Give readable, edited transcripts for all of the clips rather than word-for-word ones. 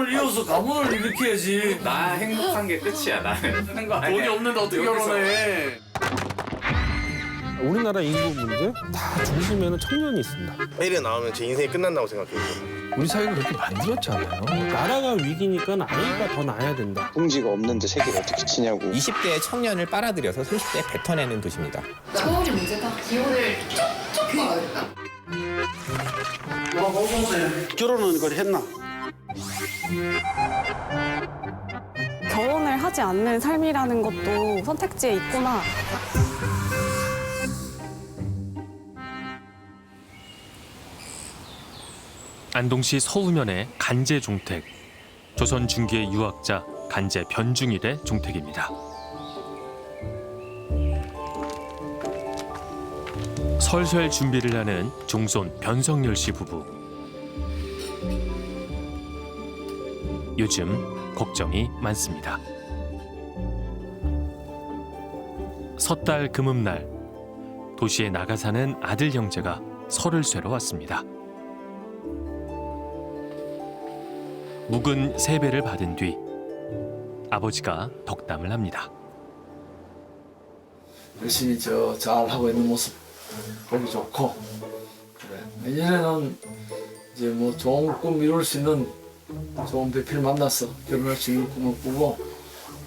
후손을 이어서 가문을 일으켜야지. 나 행복한 게 끝이야. 나는 하는 거 아니야. 돈이 없는데 어떻게 결혼해? 우리나라 인구 문제 다 중심에는 청년이 있습니다. 애를 낳으면 제 인생이 끝난다고 생각해요. 우리 사회가 그렇게 만들었잖아요. 나라가 위기니까 아이가 더 낳아야 된다. 봉지가 없는데 세계를 어떻게 치냐고. 20대의 청년을 빨아들여서 30대에 뱉어내는 도시입니다. 서울이 문제다. 기호를 쭉쭉 막아야겠다. 결혼은 그걸 했나? 결혼을 하지 않는 삶이라는 것도 선택지에 있구나. 안동시 서우면의 간제 종택. 조선 중기의 유학자 간제 변중일의 종택입니다. 설설 준비를 하는 종손 변성열 씨 부부. 요즘 걱정이 많습니다. 섣달 금음날 도시에 나가 사는 아들 형제가 설을 쇠러 왔습니다. 묵은 세배를 받은 뒤 아버지가 덕담을 합니다. 열심히 잘 하고 있는 모습 보기 좋고, 그래. 내년에는 이제 뭐 좋은 꿈 이룰 수 있는 좋은 배필 만나서 결혼할 수 있는 꿈을 꾸고.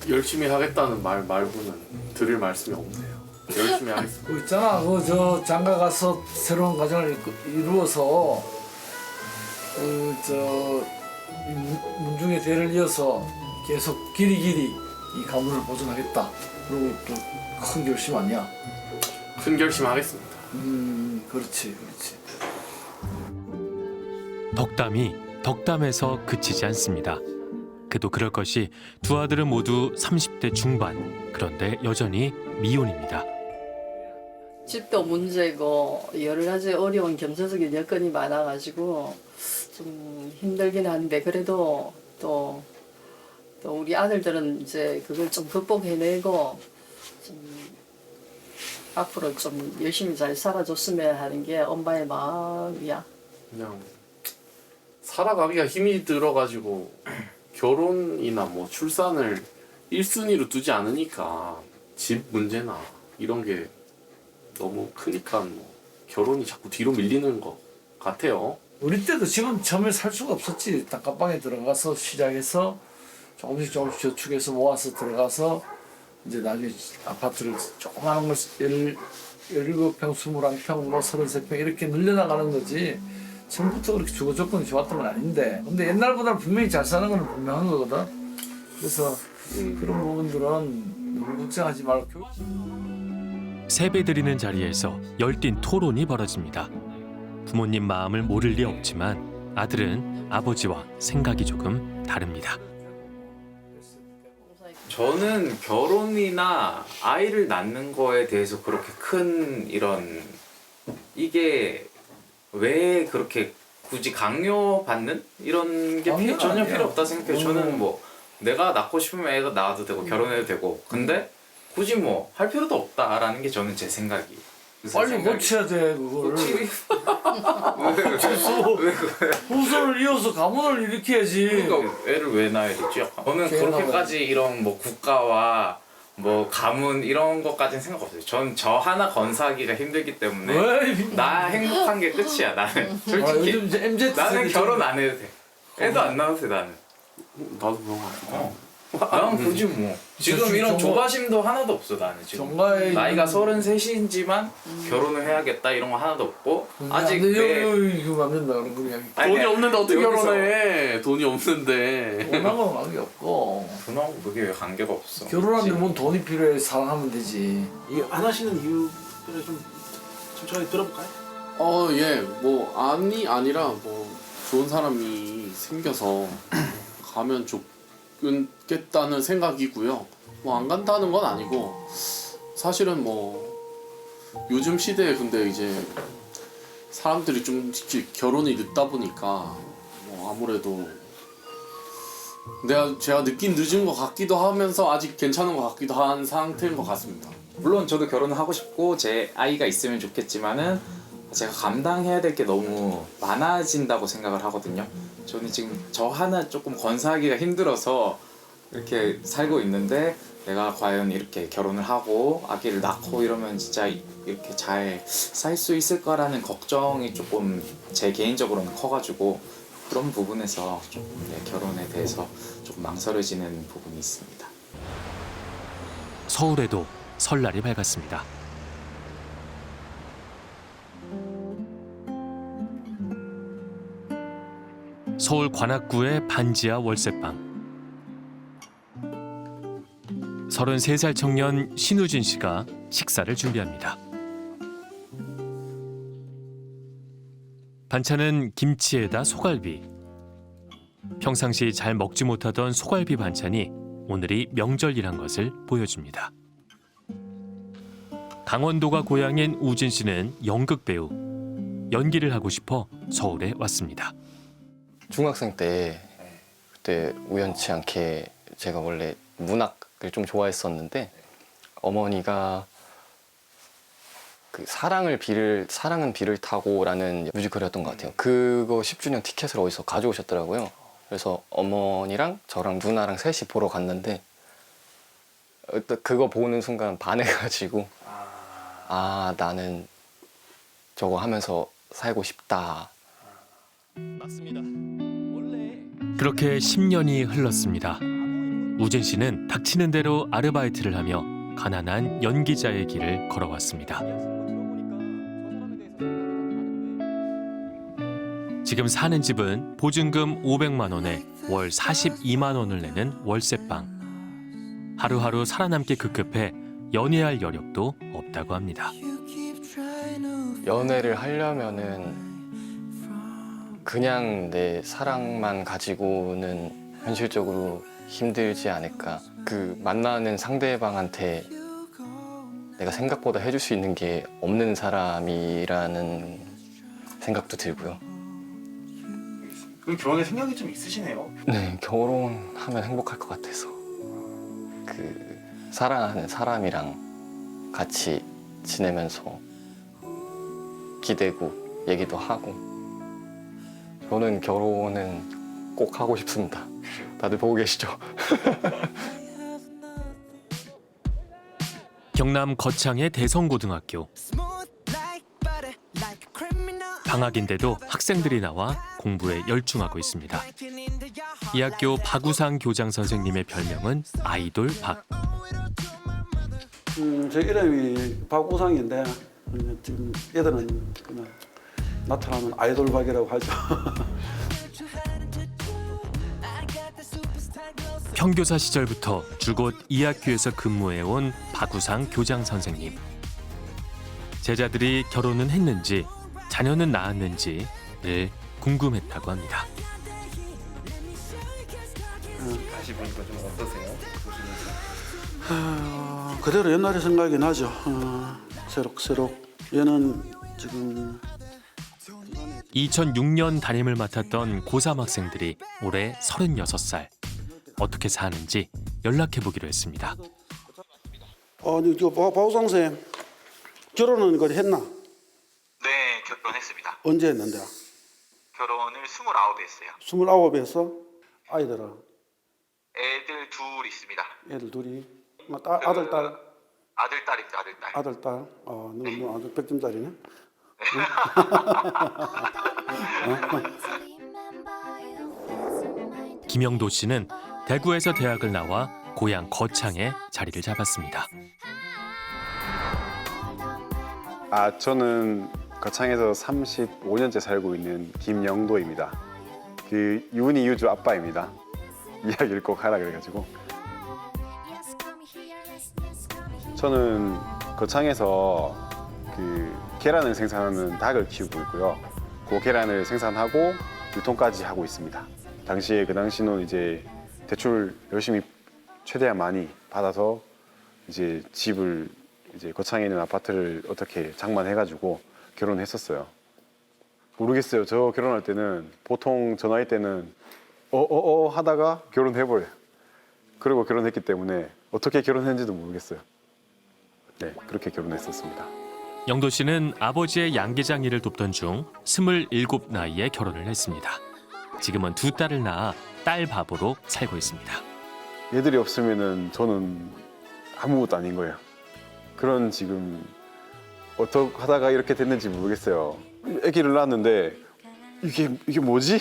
열심히 하겠다는 말 말고는 드릴 말씀이 없네요. 열심히 하겠습니다. 그 있잖아, 장가 가서 새로운 가정을 이루어서 이 문중의 대를 이어서 계속 길이 이 가문을 보존하겠다. 그리고 또 큰 결심 아니야? 큰 결심 하겠습니다. 그렇지. 덕담이 덕담에서 그치지 않습니다. 그도 그럴 것이 두 아들은 모두 30대 중반. 그런데 여전히 미혼입니다. 집도 문제고 여러 가지 어려운 경제적인 여건이 많아가지고 좀 힘들긴 한데, 그래도 또 우리 아들들은 이제 그걸 좀 극복해내고 좀 앞으로 좀 열심히 잘 살아줬으면 하는 게 엄마의 마음이야. 그냥 살아가기가 힘이 들어가지고 결혼이나 뭐 출산을 1순위로 두지 않으니까 집 문제나 이런 게 너무 크니까 뭐 결혼이 자꾸 뒤로 밀리는 것 같아요. 우리 때도 지금 처음에 살 수가 없었지. 단칸방에 들어가서 시작해서 조금씩 저축해서 모아서 들어가서 이제 나중에 아파트를 조그마한 걸 17평, 21평, 뭐 33평 이렇게 늘려나가는 거지. 처음부터 그렇게 주거 조건이 좋았던 건 아닌데, 근데 옛날보다 분명히 잘 사는 건 분명한 거거든. 그래서 그런 부분들은 너무 걱정하지 말고. 세배 드리는 자리에서 열띤 토론이 벌어집니다. 부모님 마음을 모를 리 없지만 아들은 아버지와 생각이 조금 다릅니다. 저는 결혼이나 아이를 낳는 거에 대해서 그렇게 큰 이런 이게 왜 그렇게 굳이 강요받는 이런 게 전혀 필요 없다 생각해요. 저는 뭐 내가 낳고 싶으면 애가 낳아도 되고 결혼해도 되고, 근데 굳이 뭐 할 필요도 없다라는 게 저는 제 생각이. 빨리 고쳐야 돼 그거를. 왜 그래? 후손을 이어서 가문을 일으켜야지. 그러니까 애를 왜 낳아야 되지? 저는 그렇게까지 이런 뭐 국가와 뭐 가문 이런 것까지는 생각 없어요. 전 저 하나 건사하기가 힘들기 때문에 나 행복한 게 끝이야. 나는 솔직히 요즘 이제 MZ 나는 결혼 안 해도 돼. 애도 안 낳아도 돼. 나는. 나도 그런 거 같아. 난 굳이 뭐 지금 이런 조바심도 하나도 없어. 나는 지금 나이가 33인지만 결혼을 해야겠다 이런 거 하나도 없고, 아직 이거 안 된다 그런 거냐. 돈이 없는데 어떻게 결혼해? 돈이 없는데. 돈하고는 관계 없고. 돈하고 그게 왜 관계가 없어? 결혼하는데 뭔 돈이 필요해. 사랑하면 되지. 이게 안 하시는 이유를 좀 천천히 들어볼까요? 예. 뭐 아니라 뭐 좋은 사람이 생겨서 가면 좋겠다는 생각이고요. 뭐 안 간다는 건 아니고, 사실은 뭐 요즘 시대에 근데 이제 사람들이 좀 결혼이 늦다 보니까 뭐 아무래도 제가 느낀 늦은 것 같기도 하면서 아직 괜찮은 것 같기도 한 상태인 것 같습니다. 물론 저도 결혼을 하고 싶고 제 아이가 있으면 좋겠지만은 제가 감당해야 될 게 너무 많아진다고 생각을 하거든요. 저는 지금 저 하나 조금 건사하기가 힘들어서 이렇게 살고 있는데 내가 과연 이렇게 결혼을 하고 아기를 낳고 이러면 진짜 이렇게 잘 살 수 있을까라는 걱정이 조금 제 개인적으로는 커가지고 그런 부분에서 조금 결혼에 대해서 조금 망설여지는 부분이 있습니다. 서울에도 설날이 밝았습니다. 서울 관악구의 반지하 월세방. 33살 청년 신우진 씨가 식사를 준비합니다. 반찬은 김치에다 소갈비. 평상시 잘 먹지 못하던 소갈비 반찬이 오늘이 명절이란 것을 보여줍니다. 강원도가 고향인 우진 씨는 연극 배우. 연기를 하고 싶어 서울에 왔습니다. 중학생 때 그때 우연치 않게 제가 원래 문학을 좀 좋아했었는데 어머니가 그 사랑은 비를 타고라는 뮤지컬이었던 것 같아요. 그거 10주년 티켓을 어디서 가져오셨더라고요. 그래서 어머니랑 저랑 누나랑 셋이 보러 갔는데 그거 보는 순간 반해가지고 아 나는 저거 하면서 살고 싶다. 맞습니다. 그렇게 10년이 흘렀습니다. 우진 씨는 닥치는 대로 아르바이트를 하며 가난한 연기자의 길을 걸어왔습니다. 지금 사는 집은 보증금 500만 원에 월 42만 원을 내는 월세방. 하루하루 살아남기 급급해 연애할 여력도 없다고 합니다. 연애를 하려면은 그냥 내 사랑만 가지고는 현실적으로 힘들지 않을까. 그 만나는 상대방한테 내가 생각보다 해줄 수 있는 게 없는 사람이라는 생각도 들고요. 그럼 결혼에 생각이 좀 있으시네요. 네, 결혼하면 행복할 것 같아서. 그 사랑하는 사람이랑 같이 지내면서 기대고 얘기도 하고. 저는 결혼은 꼭 하고 싶습니다. 다들 보고 계시죠? 경남 거창의 대성고등학교. 방학인데도 학생들이 나와 공부에 열중하고 있습니다. 이 학교 박우상 교장 선생님의 별명은 아이돌 박. 제 이름이 박우상인데 지금 애들은 그냥 나타나면 아이돌 박이라고 하죠. 평교사 시절부터 줄곧 이 학교에서 근무해온 박우상 교장 선생님. 제자들이 결혼은 했는지 자녀는 낳았는지 늘 궁금했다고 합니다. 다시 보니까 좀 어떠세요? 그대로 옛날에 생각이 나죠. 새록새록 얘는 지금 2006년 담임을 맡았던 고3 학생들이 올해 36살. 어떻게 사는지 연락해보기로 했습니다. 박우상 쌤 결혼은 거의 했나? 네, 결혼했습니다. 언제 했는데? 결혼을 29에 했어요. 29에 했어? 아이들은? 애들 둘 있습니다. 애들 둘이? 아들, 딸? 아들, 딸입니다. 아들, 딸. 아들, 딸? 너 아들 100점짜리네? 김영도 씨는 대구에서 대학을 나와 고향 거창에 자리를 잡았습니다. 저는 거창에서 35년째 살고 있는 김영도입니다. 그 윤희 유주 아빠입니다. 이야기를 꼭 하라 그래가지고. 저는 거창에서 그 계란을 생산하는 닭을 키우고 있고요. 그 계란을 생산하고 유통까지 하고 있습니다. 그 당시는 이제 대출 열심히 최대한 많이 받아서 이제 집을 이제 거창에 있는 아파트를 어떻게 장만해가지고 결혼했었어요. 모르겠어요. 저 결혼할 때는 보통 저 나이 때는 하다가 결혼해버려요. 그리고 결혼했기 때문에 어떻게 결혼했는지도 모르겠어요. 네, 그렇게 결혼했었습니다. 영도 씨는 아버지의 양계장 일을 돕던 중 27 나이에 결혼을 했습니다. 지금은 2딸을 낳아 딸 밥으로 살고 있습니다. 얘들이 없으면은 저는 아무것도 아닌 거예요. 그런 지금 어떻게 하다가 이렇게 됐는지 모르겠어요. 아기를 낳았는데 이게 뭐지?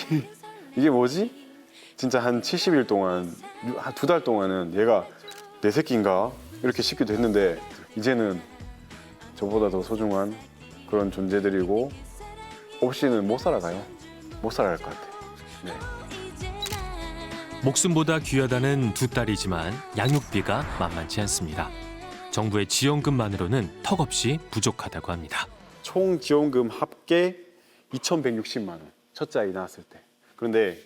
이게 뭐지? 진짜 한 70일 동안, 한 2달 동안은 얘가 내 새끼인가? 이렇게 싶기도 했는데 이제는 저보다 더 소중한 그런 존재들이고 없이는 못 살아가요. 못 살아갈 것 같아요. 네. 목숨보다 귀하다는 2딸이지만 양육비가 만만치 않습니다. 정부의 지원금만으로는 턱없이 부족하다고 합니다. 총 지원금 합계 2,160만 원. 첫째 아이 낳았을 때. 그런데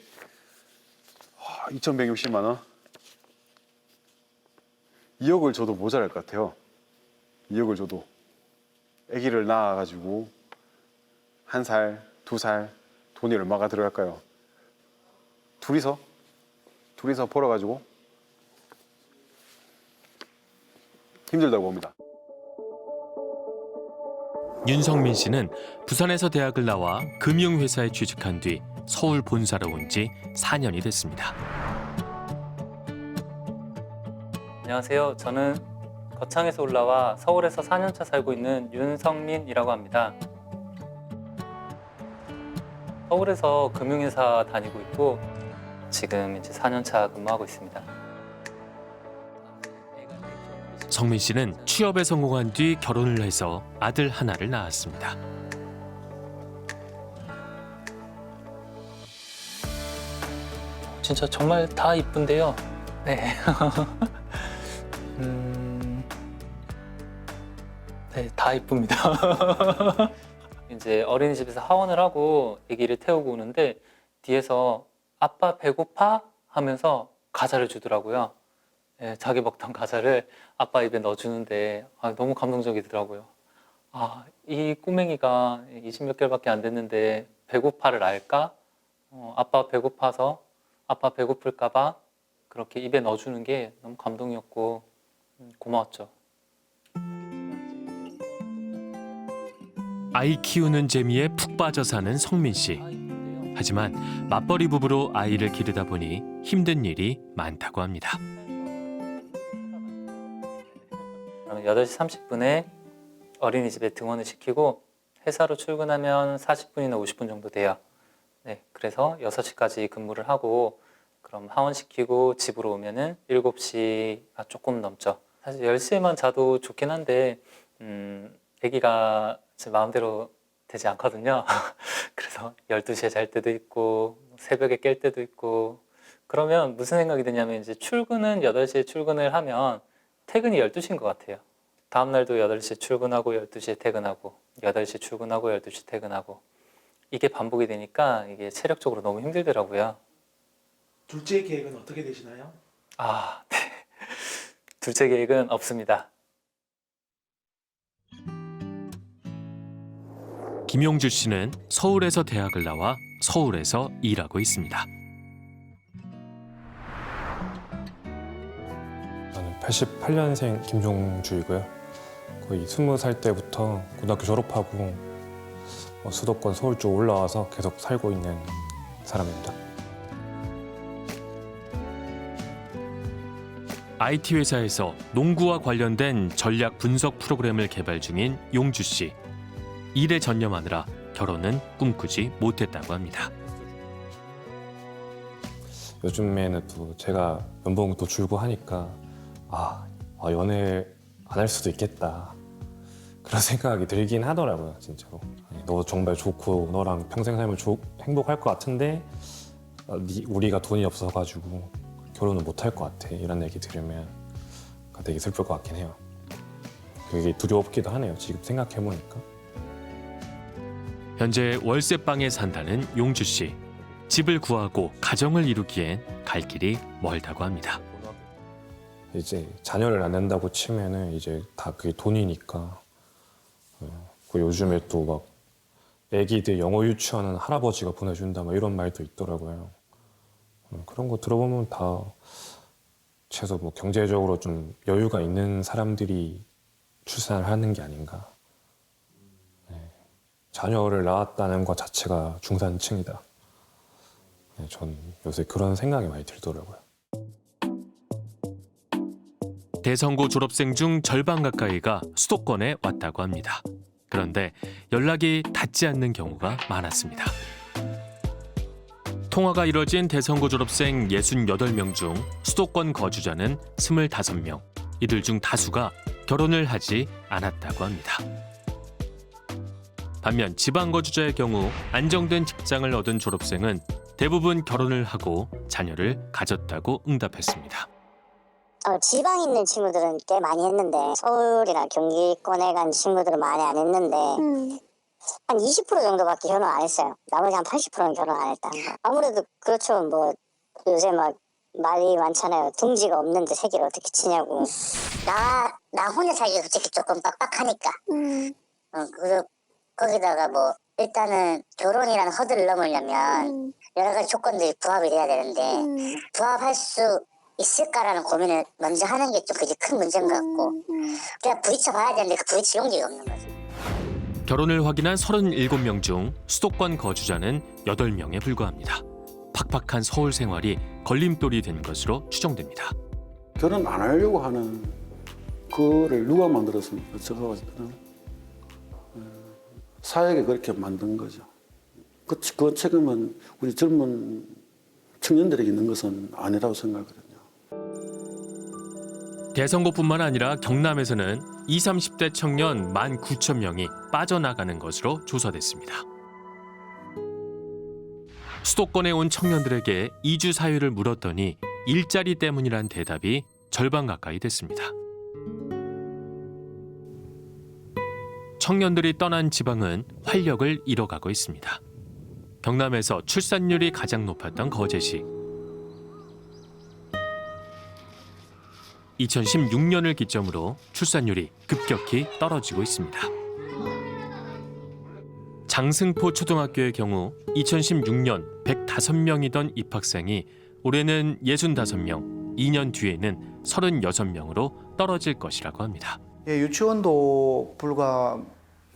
2,160만 원? 2억을 줘도 모자랄 것 같아요. 2억을 줘도. 아기를 낳아가지고 1살, 2살 돈이 얼마가 들어갈까요? 둘이서 벌어가지고 힘들다고 봅니다. 윤성민 씨는 부산에서 대학을 나와 금융회사에 취직한 뒤 서울 본사로 온 지 4년이 됐습니다. 안녕하세요. 저는 거창에서 올라와 서울에서 4년차 살고 있는 윤성민이라고 합니다. 서울에서 금융회사 다니고 있고 지금 이제 4년차 근무하고 있습니다. 성민 씨는 취업에 성공한 뒤 결혼을 해서 아들 하나를 낳았습니다. 진짜 정말 다 이쁜데요. 네. 네, 다 이쁩니다. 이제 어린이집에서 하원을 하고 아기를 태우고 오는데 뒤에서 아빠 배고파? 하면서 과자를 주더라고요. 네, 자기 먹던 과자를 아빠 입에 넣어주는데 너무 감동적이더라고요. 이 꼬맹이가 20몇 개월밖에 안 됐는데 배고파를 알까? 아빠 배고파서 아빠 배고플까 봐 그렇게 입에 넣어주는 게 너무 감동이었고 고마웠죠. 아이 키우는 재미에 푹 빠져 사는 성민 씨. 하지만 맞벌이 부부로 아이를 기르다 보니 힘든 일이 많다고 합니다. 8시 30분에 어린이집에 등원을 시키고 회사로 출근하면 40분이나 50분 정도 돼요. 네, 그래서 6시까지 근무를 하고 그럼 하원시키고 집으로 오면은 7시가 조금 넘죠. 사실 10시에만 자도 좋긴 한데 아기가 제 마음대로 되지 않거든요. 그래서 12시에 잘 때도 있고 새벽에 깰 때도 있고 그러면 무슨 생각이 드냐면 이제 출근은 8시에 출근을 하면 퇴근이 12시인 것 같아요. 다음 날도 8시에 출근하고 12시에 퇴근하고 8시에 출근하고 12시에 퇴근하고 이게 반복이 되니까 이게 체력적으로 너무 힘들더라고요. 둘째 계획은 어떻게 되시나요? 네. 둘째 계획은 없습니다. 김용주 씨는 서울에서 대학을 나와 서울에서 일하고 있습니다. 저는 88년생 김종주이고요. 거의 20살 때부터 고등학교 졸업하고 수도권 서울 쪽 올라와서 계속 살고 있는 사람입니다. IT 회사에서 농구와 관련된 전략 분석 프로그램을 개발 중인 용주 씨. 일에 전념하느라 결혼은 꿈꾸지 못했다고 합니다. 요즘에는 또 제가 연봉도 줄고 하니까 연애 안 할 수도 있겠다 그런 생각이 들긴 하더라고요. 진짜로. 너 정말 좋고 너랑 평생 살면 행복할 것 같은데 우리가 돈이 없어가지고 결혼을 못 할 것 같아. 이런 얘기 들으면 되게 슬플 것 같긴 해요. 그게 두렵기도 하네요. 지금 생각해보니까. 현재 월세방에 산다는 용주 씨. 집을 구하고 가정을 이루기엔 갈 길이 멀다고 합니다. 이제 자녀를 안 낳는다고 치면은 이제 다 그게 돈이니까. 요즘에 또 막 애기들 영어 유치원은 할아버지가 보내준다 막 이런 말도 있더라고요. 그런 거 들어보면 다 최소 뭐 경제적으로 좀 여유가 있는 사람들이 출산을 하는 게 아닌가 자녀를 낳았다는 것 자체가 중산층이다. 네, 전 요새 그런 생각이 많이 들더라고요. 대성고 졸업생 중 절반 가까이가 수도권에 왔다고 합니다. 그런데 연락이 닿지 않는 경우가 많았습니다. 통화가 이뤄진 대성고 졸업생 68명 중 수도권 거주자는 25명. 이들 중 다수가 결혼을 하지 않았다고 합니다. 반면 지방 거주자의 경우 안정된 직장을 얻은 졸업생은 대부분 결혼을 하고 자녀를 가졌다고 응답했습니다. 지방에 있는 친구들은 꽤 많이 했는데 서울이나 경기권에 간 친구들은 많이 안 했는데 한 20% 정도밖에 결혼 안 했어요. 나머지 한 80%는 결혼 안 했다는 거. 아무래도 그렇죠. 뭐 요새 막 말이 많잖아요. 둥지가 없는데 새끼를 어떻게 치냐고. 나 혼자 살기가 솔직히 조금 빡빡하니까. 거기다가 뭐 일단은 결혼이라는 허들을 넘으려면 여러 가지 조건들이 부합이 돼야 되는데 부합할 수 있을까라는 고민을 먼저 하는 게 좀 그게 큰 문제인 것 같고 그냥 부딪혀 봐야 되는데 그 부딪힐 용기가 없는 거죠. 결혼을 확인한 37명 중 수도권 거주자는 8명에 불과합니다. 팍팍한 서울 생활이 걸림돌이 된 것으로 추정됩니다. 결혼 안 하려고 하는 그거를 누가 만들었습니까? 제가 봤을 때는 사회가 그렇게 만든 거죠. 그 책임은 우리 젊은 청년들에게 있는 것은 아니라고 생각하거든요. 대성고뿐만 아니라 경남에서는 20, 30대 청년 19,000명이 빠져나가는 것으로 조사됐습니다. 수도권에 온 청년들에게 이주 사유를 물었더니 일자리 때문이란 대답이 절반 가까이 됐습니다. 청년들이 떠난 지방은 활력을 잃어가고 있습니다. 경남에서 출산율이 가장 높았던 거제시. 2016년을 기점으로 출산율이 급격히 떨어지고 있습니다. 장승포 초등학교의 경우 2016년 105명이던 입학생이 올해는 65명, 2년 뒤에는 36명으로 떨어질 것이라고 합니다. 예, 유치원도 불과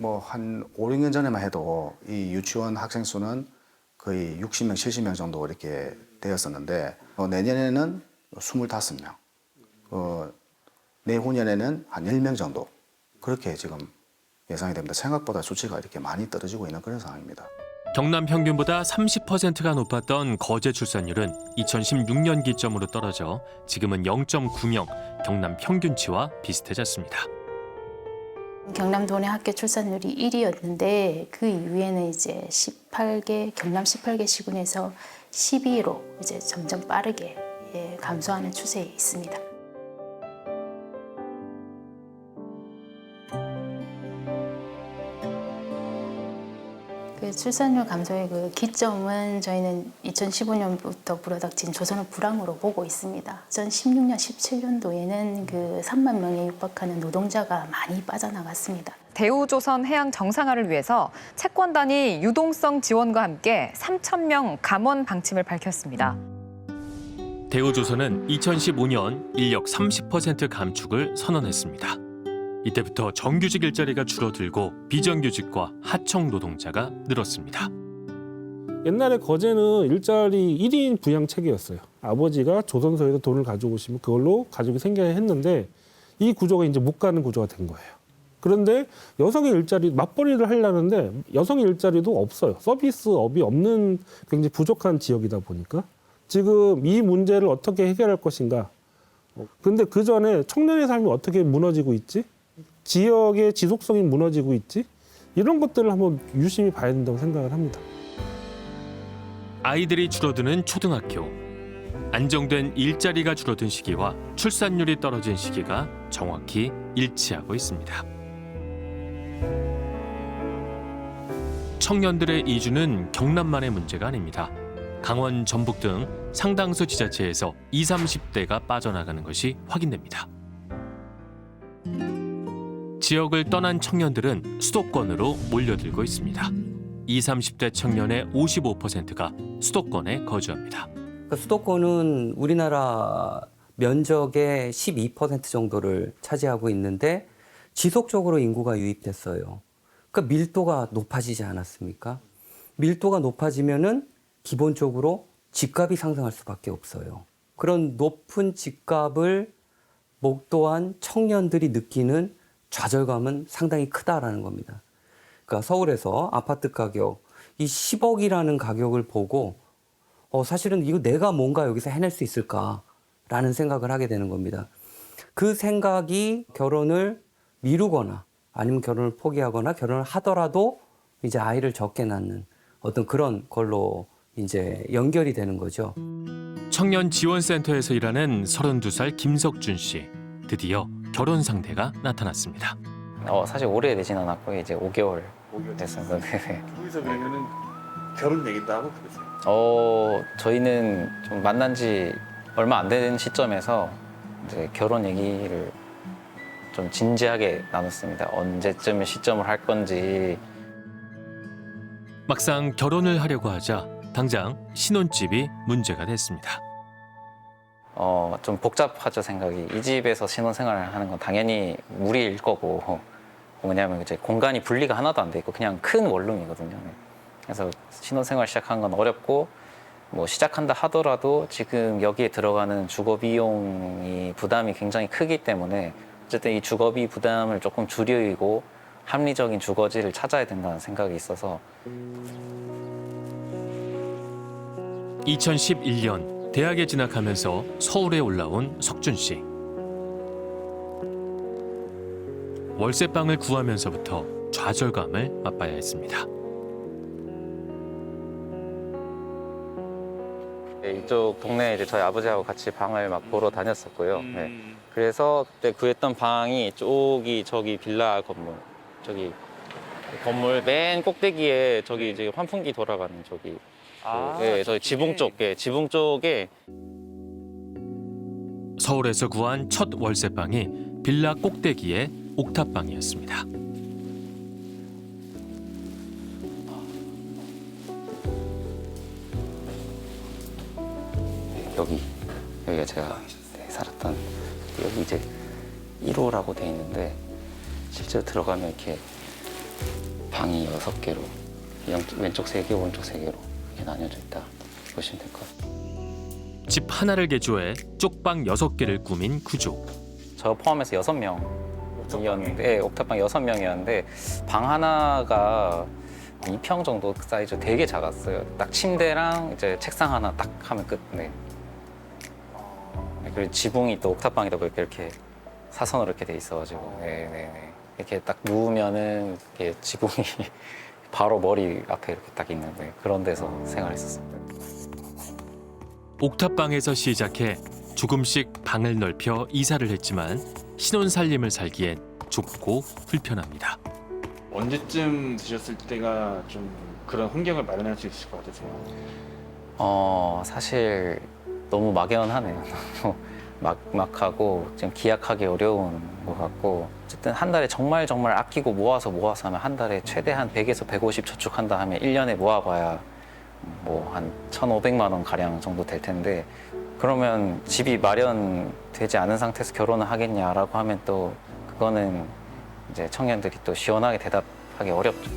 뭐 한 5, 6년 전에만 해도 이 유치원 학생 수는 거의 60명, 70명 정도 이렇게 되었었는데 내년에는 25명, 내후년에는 한 10명 정도 그렇게 지금 예상이 됩니다. 생각보다 수치가 이렇게 많이 떨어지고 있는 그런 상황입니다. 경남 평균보다 30%가 높았던 거제 출산율은 2016년 기점으로 떨어져 지금은 0.9명, 경남 평균치와 비슷해졌습니다. 경남 도내 학교 출산율이 1위였는데 그 이후에는 이제 경남 18개 시군에서 12위로 이제 점점 빠르게 감소하는 추세에 있습니다. 그 출산율 감소의 그 기점은 저희는 2015년부터 불어닥친 조선업 불황으로 보고 있습니다. 2016년, 17년도에는 그 3만 명에 육박하는 노동자가 많이 빠져나갔습니다. 대우조선 해양 정상화를 위해서 채권단이 유동성 지원과 함께 3,000명 감원 방침을 밝혔습니다. 대우조선은 2015년 인력 30% 감축을 선언했습니다. 이때부터 정규직 일자리가 줄어들고 비정규직과 하청 노동자가 늘었습니다. 옛날에 거제는 일자리 1인 부양 체계였어요. 아버지가 조선소에서 돈을 가져오시면 그걸로 가족이 생겨야 했는데 이 구조가 이제 못 가는 구조가 된 거예요. 그런데 여성의 일자리 맞벌이를 하려는데 여성의 일자리도 없어요. 서비스업이 없는 굉장히 부족한 지역이다 보니까 지금 이 문제를 어떻게 해결할 것인가. 근데 그 전에 청년의 삶이 어떻게 무너지고 있지? 지역의 지속성이 무너지고 있지? 이런 것들을 한번 유심히 봐야 된다고 생각을 합니다. 아이들이 줄어드는 초등학교. 안정된 일자리가 줄어든 시기와 출산율이 떨어진 시기가 정확히 일치하고 있습니다. 청년들의 이주는 경남만의 문제가 아닙니다. 강원, 전북 등 상당수 지자체에서 20, 30대가 빠져나가는 것이 확인됩니다. 지역을 떠난 청년들은 수도권으로 몰려들고 있습니다. 20, 30대 청년의 55%가 수도권에 거주합니다. 수도권은 우리나라 면적의 12% 정도를 차지하고 있는데 지속적으로 인구가 유입됐어요. 그러니까 밀도가 높아지지 않았습니까? 밀도가 높아지면은 기본적으로 집값이 상승할 수밖에 없어요. 그런 높은 집값을 목도한 청년들이 느끼는 좌절감은 상당히 크다라는 겁니다. 그러니까 서울에서 아파트 가격, 이 10억이라는 가격을 보고 사실은 이거 내가 뭔가 여기서 해낼 수 있을까라는 생각을 하게 되는 겁니다. 그 생각이 결혼을 미루거나 아니면 결혼을 포기하거나 결혼을 하더라도 이제 아이를 적게 낳는 어떤 그런 걸로 이제 연결이 되는 거죠. 청년 지원센터에서 일하는 32살 김석준 씨. 드디어 결혼 상대가 나타났습니다. 사실 오래되진 않았고 이제 5개월 됐습니다. 네. 둘이서 그러면은 결혼 얘기도 하고 그러세요? 저희는 좀 만난 지 얼마 안 된 시점에서 이제 결혼 얘기를 좀 진지하게 나눴습니다. 언제쯤 시점을 할 건지. 막상 결혼을 하려고 하자 당장 신혼집이 문제가 됐습니다. 좀 복잡하죠, 생각이. 이 집에서 신혼생활을 하는 건 당연히 무리일 거고, 뭐냐면 이제 공간이 분리가 하나도 안 돼 있고 그냥 큰 원룸이거든요. 그래서 신혼생활 시작한 건 어렵고, 뭐 시작한다 하더라도 지금 여기에 들어가는 주거 비용이 부담이 굉장히 크기 때문에 어쨌든 이 주거비 부담을 조금 줄이고 합리적인 주거지를 찾아야 된다는 생각이 있어서. 2011년 대학에 진학하면서 서울에 올라온 석준 씨. 월세방을 구하면서부터 좌절감을 맛봐야 했습니다. 이쪽 동네에 이제 저희 아버지하고 같이 방을 막 보러 다녔었고요. 네. 그래서 그때 구했던 방이 저기 빌라 건물, 저기 건물 맨 꼭대기에 저기 이제 환풍기 돌아가는 저기. 저희 지붕 쪽에. 서울에서 구한 첫 월세방이 빌라 꼭대기의 옥탑방이었습니다. 여기가 제가 살았던, 여기 이제 1호라고 돼 있는데 실제로 들어가면 이렇게 방이 6개로, 왼쪽 3개, 오른쪽 3개로 이렇게 나뉘어져 있다 보시면 될 것 같아요. 집 하나를 개조해 쪽방 6개를 꾸민 구조. 저 포함해서 6명이었는데, 옥탑방 6명이었는데 방 하나가 2평 정도 사이즈, 되게 작았어요. 딱 침대랑 이제 책상 하나 딱 하면 끝. 네. 그리고 지붕이 또 옥탑방이다 보니까 이렇게 사선으로 이렇게 돼 있어가지고, 이렇게 딱 누우면은 이렇게 지붕이 바로 머리 앞에 이렇게 딱 있는데, 그런 데서 생활했었습니다. 옥탑방에서 시작해 조금씩 방을 넓혀 이사를 했지만 신혼 살림을 살기엔 좁고 불편합니다. 언제쯤 드셨을 때가 좀 그런 환경을 마련할 수 있을 것 같으세요? 사실 너무 막연하네요. 막하고 좀 기약하기 어려운 것 같고, 어쨌든 한 달에 정말 아끼고 모아서 하면 한 달에 최대한 100에서 150 저축한다 하면 1년에 모아봐야 뭐 한 1,500만 원 가량 정도 될 텐데, 그러면 집이 마련되지 않은 상태에서 결혼을 하겠냐라고 하면 또 그거는 이제 청년들이 또 시원하게 대답하기 어렵죠.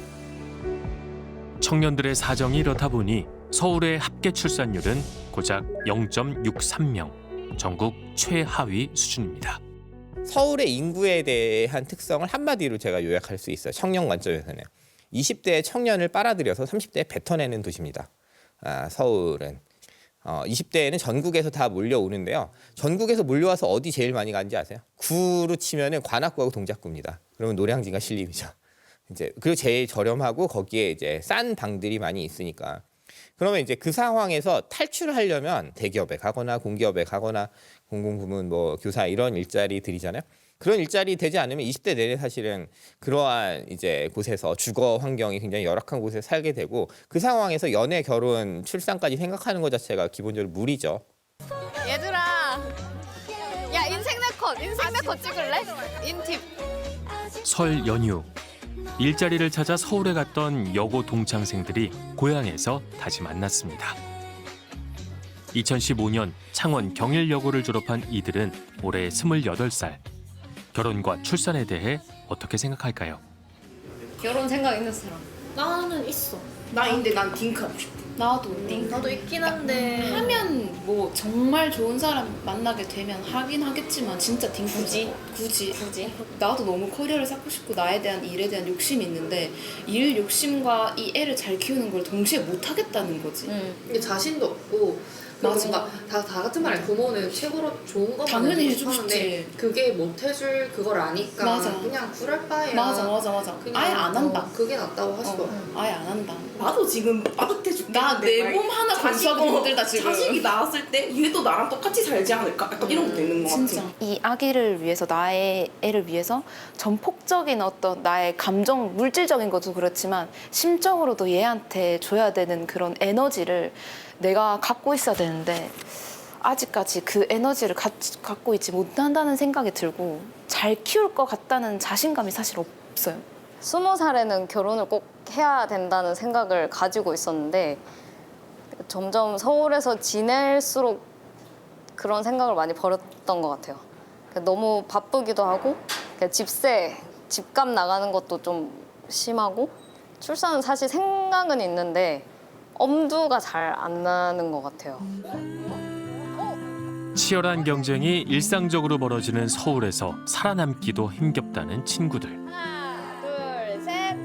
청년들의 사정이 이렇다 보니 서울의 합계 출산율은 고작 0.63명, 전국 최하위 수준입니다. 서울의 인구에 대한 특성을 한마디로 제가 요약할 수 있어요. 청년 관점에서는 20대 청년을 빨아들여서 30대에 뱉어내는 도시입니다. 서울은 20대에는 전국에서 다 몰려오는데요. 전국에서 몰려와서 어디 제일 많이 가는지 아세요? 구로 치면은 관악구하고 동작구입니다. 그러면 노량진과 신림이죠. 이제 그리고 제일 저렴하고 거기에 이제 싼 방들이 많이 있으니까. 그러면 이제 그 상황에서 탈출하려면 대기업에 가거나 공기업에 가거나 공공부문, 뭐 교사 이런 일자리들이잖아요. 그런 일자리 되지 않으면 20대 내내 사실은 그러한 이제 곳에서 주거 환경이 굉장히 열악한 곳에 살게 되고, 그 상황에서 연애, 결혼, 출산까지 생각하는 것 자체가 기본적으로 무리죠. 얘들아, 야 인생 네컷 찍을래? 인팁. 설 연휴, 일자리를 찾아 서울에 갔던 여고 동창생들이 고향에서 다시 만났습니다. 2015년 창원 경일여고를 졸업한 이들은 올해 28살. 결혼과 출산에 대해 어떻게 생각할까요? 결혼 생각 있는 사람. 나는 있어. 근데 난 딩크 하고 싶어. 나도 나도 있긴 한데 하면 뭐 정말 좋은 사람 만나게 되면 하긴 하겠지만 진짜 굳이 나도 너무 커리어를 쌓고 싶고 나에 대한 일에 대한 욕심이 있는데 일 욕심과 이 애를 잘 키우는 걸 동시에 못 하겠다는 거지. 근데 자신도 없고 맞아. 뭔가 다 같은 말이야. 부모는 최고로 좋은 것만 당연히 해주고 해주고 싶지. 싶지. 그게 못 해줄 그걸 아니까 맞아. 그냥 그럴 바에야. 맞아. 그냥 아예 안 한다. 그게 낫다고 하시더라고. 아예 안 한다. 나도 지금 빠듯해 죽겠는데 나 내 몸 하나 건수하기 힘들다 지금. 자식이 나왔을 때 얘도 나랑 똑같이 살지 않을까? 약간 이런 것도 있는 것 같아. 이 아기를 위해서 나의 애를 위해서 전폭적인 어떤 나의 감정 물질적인 것도 그렇지만 심적으로도 얘한테 줘야 되는 그런 에너지를 내가 갖고 있어야 되는데 아직까지 그 에너지를 갖고 있지 못한다는 생각이 들고 잘 키울 것 같다는 자신감이 사실 없어요. 20살에는 결혼을 꼭 해야 된다는 생각을 가지고 있었는데 점점 서울에서 지낼수록 그런 생각을 많이 버렸던 것 같아요. 너무 바쁘기도 하고 집세, 집값 나가는 것도 좀 심하고 출산은 사실 생각은 있는데 엄두가 잘 안 나는 것 같아요. 치열한 경쟁이 일상적으로 벌어지는 서울에서 살아남기도 힘겹다는 친구들. 둘, 셋.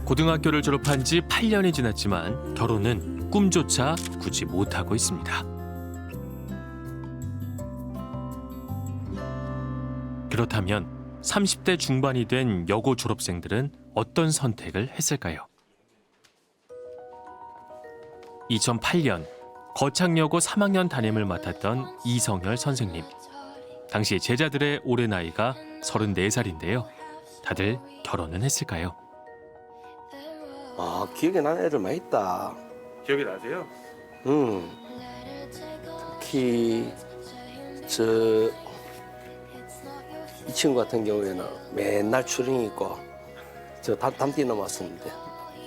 고등학교를 졸업한 지 8년이 지났지만 결혼은 꿈조차 꾸지 못하고 있습니다. 그렇다면 30대 중반이 된 여고 졸업생들은 어떤 선택을 했을까요? 2008년 거창여고 3학년 담임을 맡았던 이성열 선생님. 당시 제자들의 올해 나이가 34살인데요. 다들 결혼은 했을까요? 아, 기억에 나는 애들 많이 있다. 기억이 나세요? 특히 이 친구 같은 경우에는 맨날 추링 있고 담띠 넘었었는데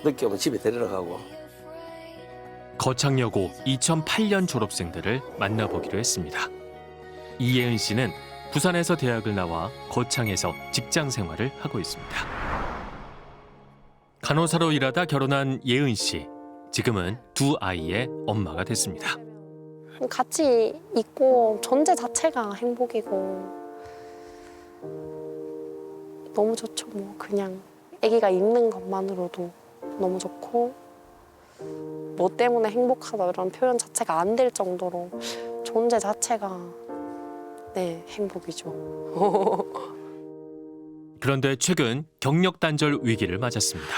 늦게 오면 집에 데리러 가고. 거창여고 2008년 졸업생들을 만나보기로 했습니다. 이예은 씨는 부산에서 대학을 나와 거창에서 직장 생활을 하고 있습니다. 간호사로 일하다 결혼한 예은 씨. 지금은 두 아이의 엄마가 됐습니다. 같이 있고 존재 자체가 행복이고 너무 좋죠. 뭐 그냥 아기가 있는 것만으로도 너무 좋고 뭐 때문에 행복하다 이런 표현 자체가 안 될 정도로 존재 자체가 행복이죠. 그런데 최근 경력 단절 위기를 맞았습니다.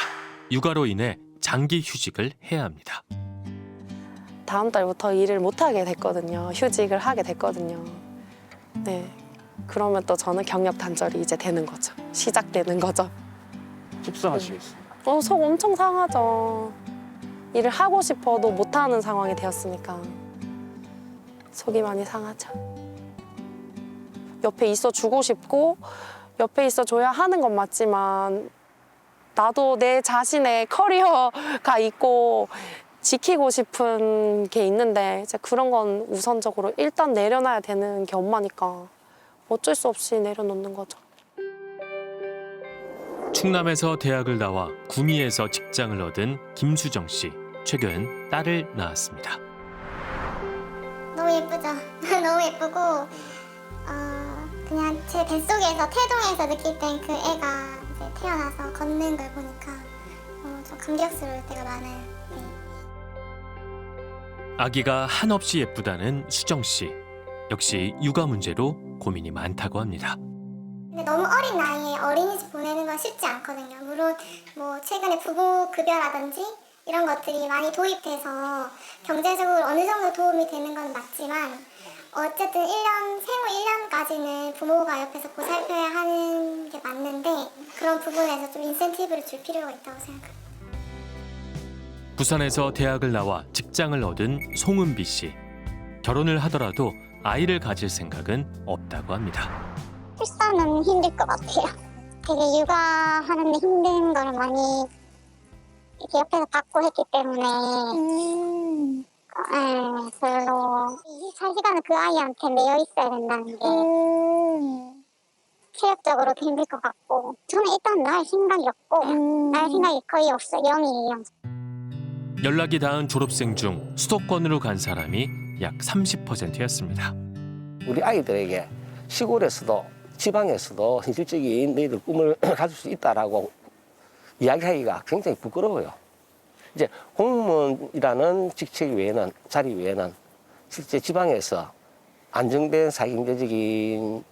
육아로 인해 장기 휴직을 해야 합니다. 다음 달부터 일을 못하게 됐거든요. 휴직을 하게 됐거든요. 네. 그러면 또 저는 경력 단절이 이제 되는 거죠. 시작되는 거죠. 속상하시겠어요? 속 엄청 상하죠. 일을 하고 싶어도 못하는 상황이 되었으니까 속이 많이 상하죠. 옆에 있어주고 싶고 옆에 있어줘야 하는 건 맞지만 나도 내 자신의 커리어가 있고 지키고 싶은 게 있는데 이제 그런 건 우선적으로 일단 내려놔야 되는 게 엄마니까 어쩔 수 없이 내려놓는 거죠. 충남에서 대학을 나와 구미에서 직장을 얻은 김수정 씨. 최근 딸을 낳았습니다. 너무 예쁘죠? 너무 예쁘고 그냥 제 뱃속에서 태동에서 느낄 땐 그 애가 이제 태어나서 걷는 걸 보니까 좀 감격스러울 때가 많아요. 아기가 한없이 예쁘다는 수정 씨. 역시 육아 문제로 고민이 많다고 합니다. 근데 너무 어린 나이에 어린이집 보내는 건 쉽지 않거든요. 물론 뭐 최근에 부부급여라든지 이런 것들이 많이 도입돼서 경제적으로 어느 정도 도움이 되는 건 맞지만 어쨌든 생후 1년까지는 부모가 옆에서 보살펴야 하는 게 맞는데 그런 부분에서 좀 인센티브를 줄 필요가 있다고 생각합니다. 부산에서 대학을 나와 직장을 얻은 송은비 씨. 결혼을 하더라도 아이를 가질 생각은 없다고 합니다. 출산은 힘들 것 같아요. 되게 육아하는데 힘든 걸 많이 이렇게 옆에서 받고 했기 때문에 별로 24시간은 그 아이한테 매여 있어야 된다는 게 체력적으로도 힘들 것 같고 저는 일단 날 생각이 없고 날 생각이 거의 없어요. 0이에요. 연락이 닿은 졸업생 중 수도권으로 간 사람이 약 30%였습니다. 우리 아이들에게 시골에서도 지방에서도 현실적인 너희들 꿈을 가질 수 있다라고 이야기하기가 굉장히 부끄러워요. 이제 공무원이라는 직책 외에는 자리 외에는 실제 지방에서 안정된 사회경제적인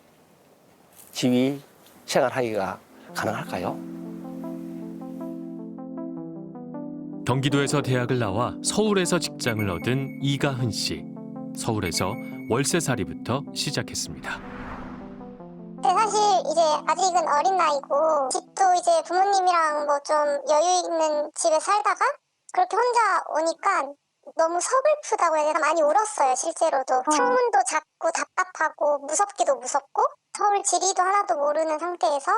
지위 생활하기가 가능할까요? 경기도에서 대학을 나와 서울에서 직장을 얻은 이가흔 씨. 서울에서 월세살이부터 시작했습니다. 사실 이제 아직은 어린 나이고 집도 이제 부모님이랑 뭐 좀 여유 있는 집에 살다가 그렇게 혼자 오니까 너무 서글프다고 해야 되나 많이 울었어요. 실제로도 창문도 작고 답답하고 무섭기도 무섭고 서울 지리도 하나도 모르는 상태에서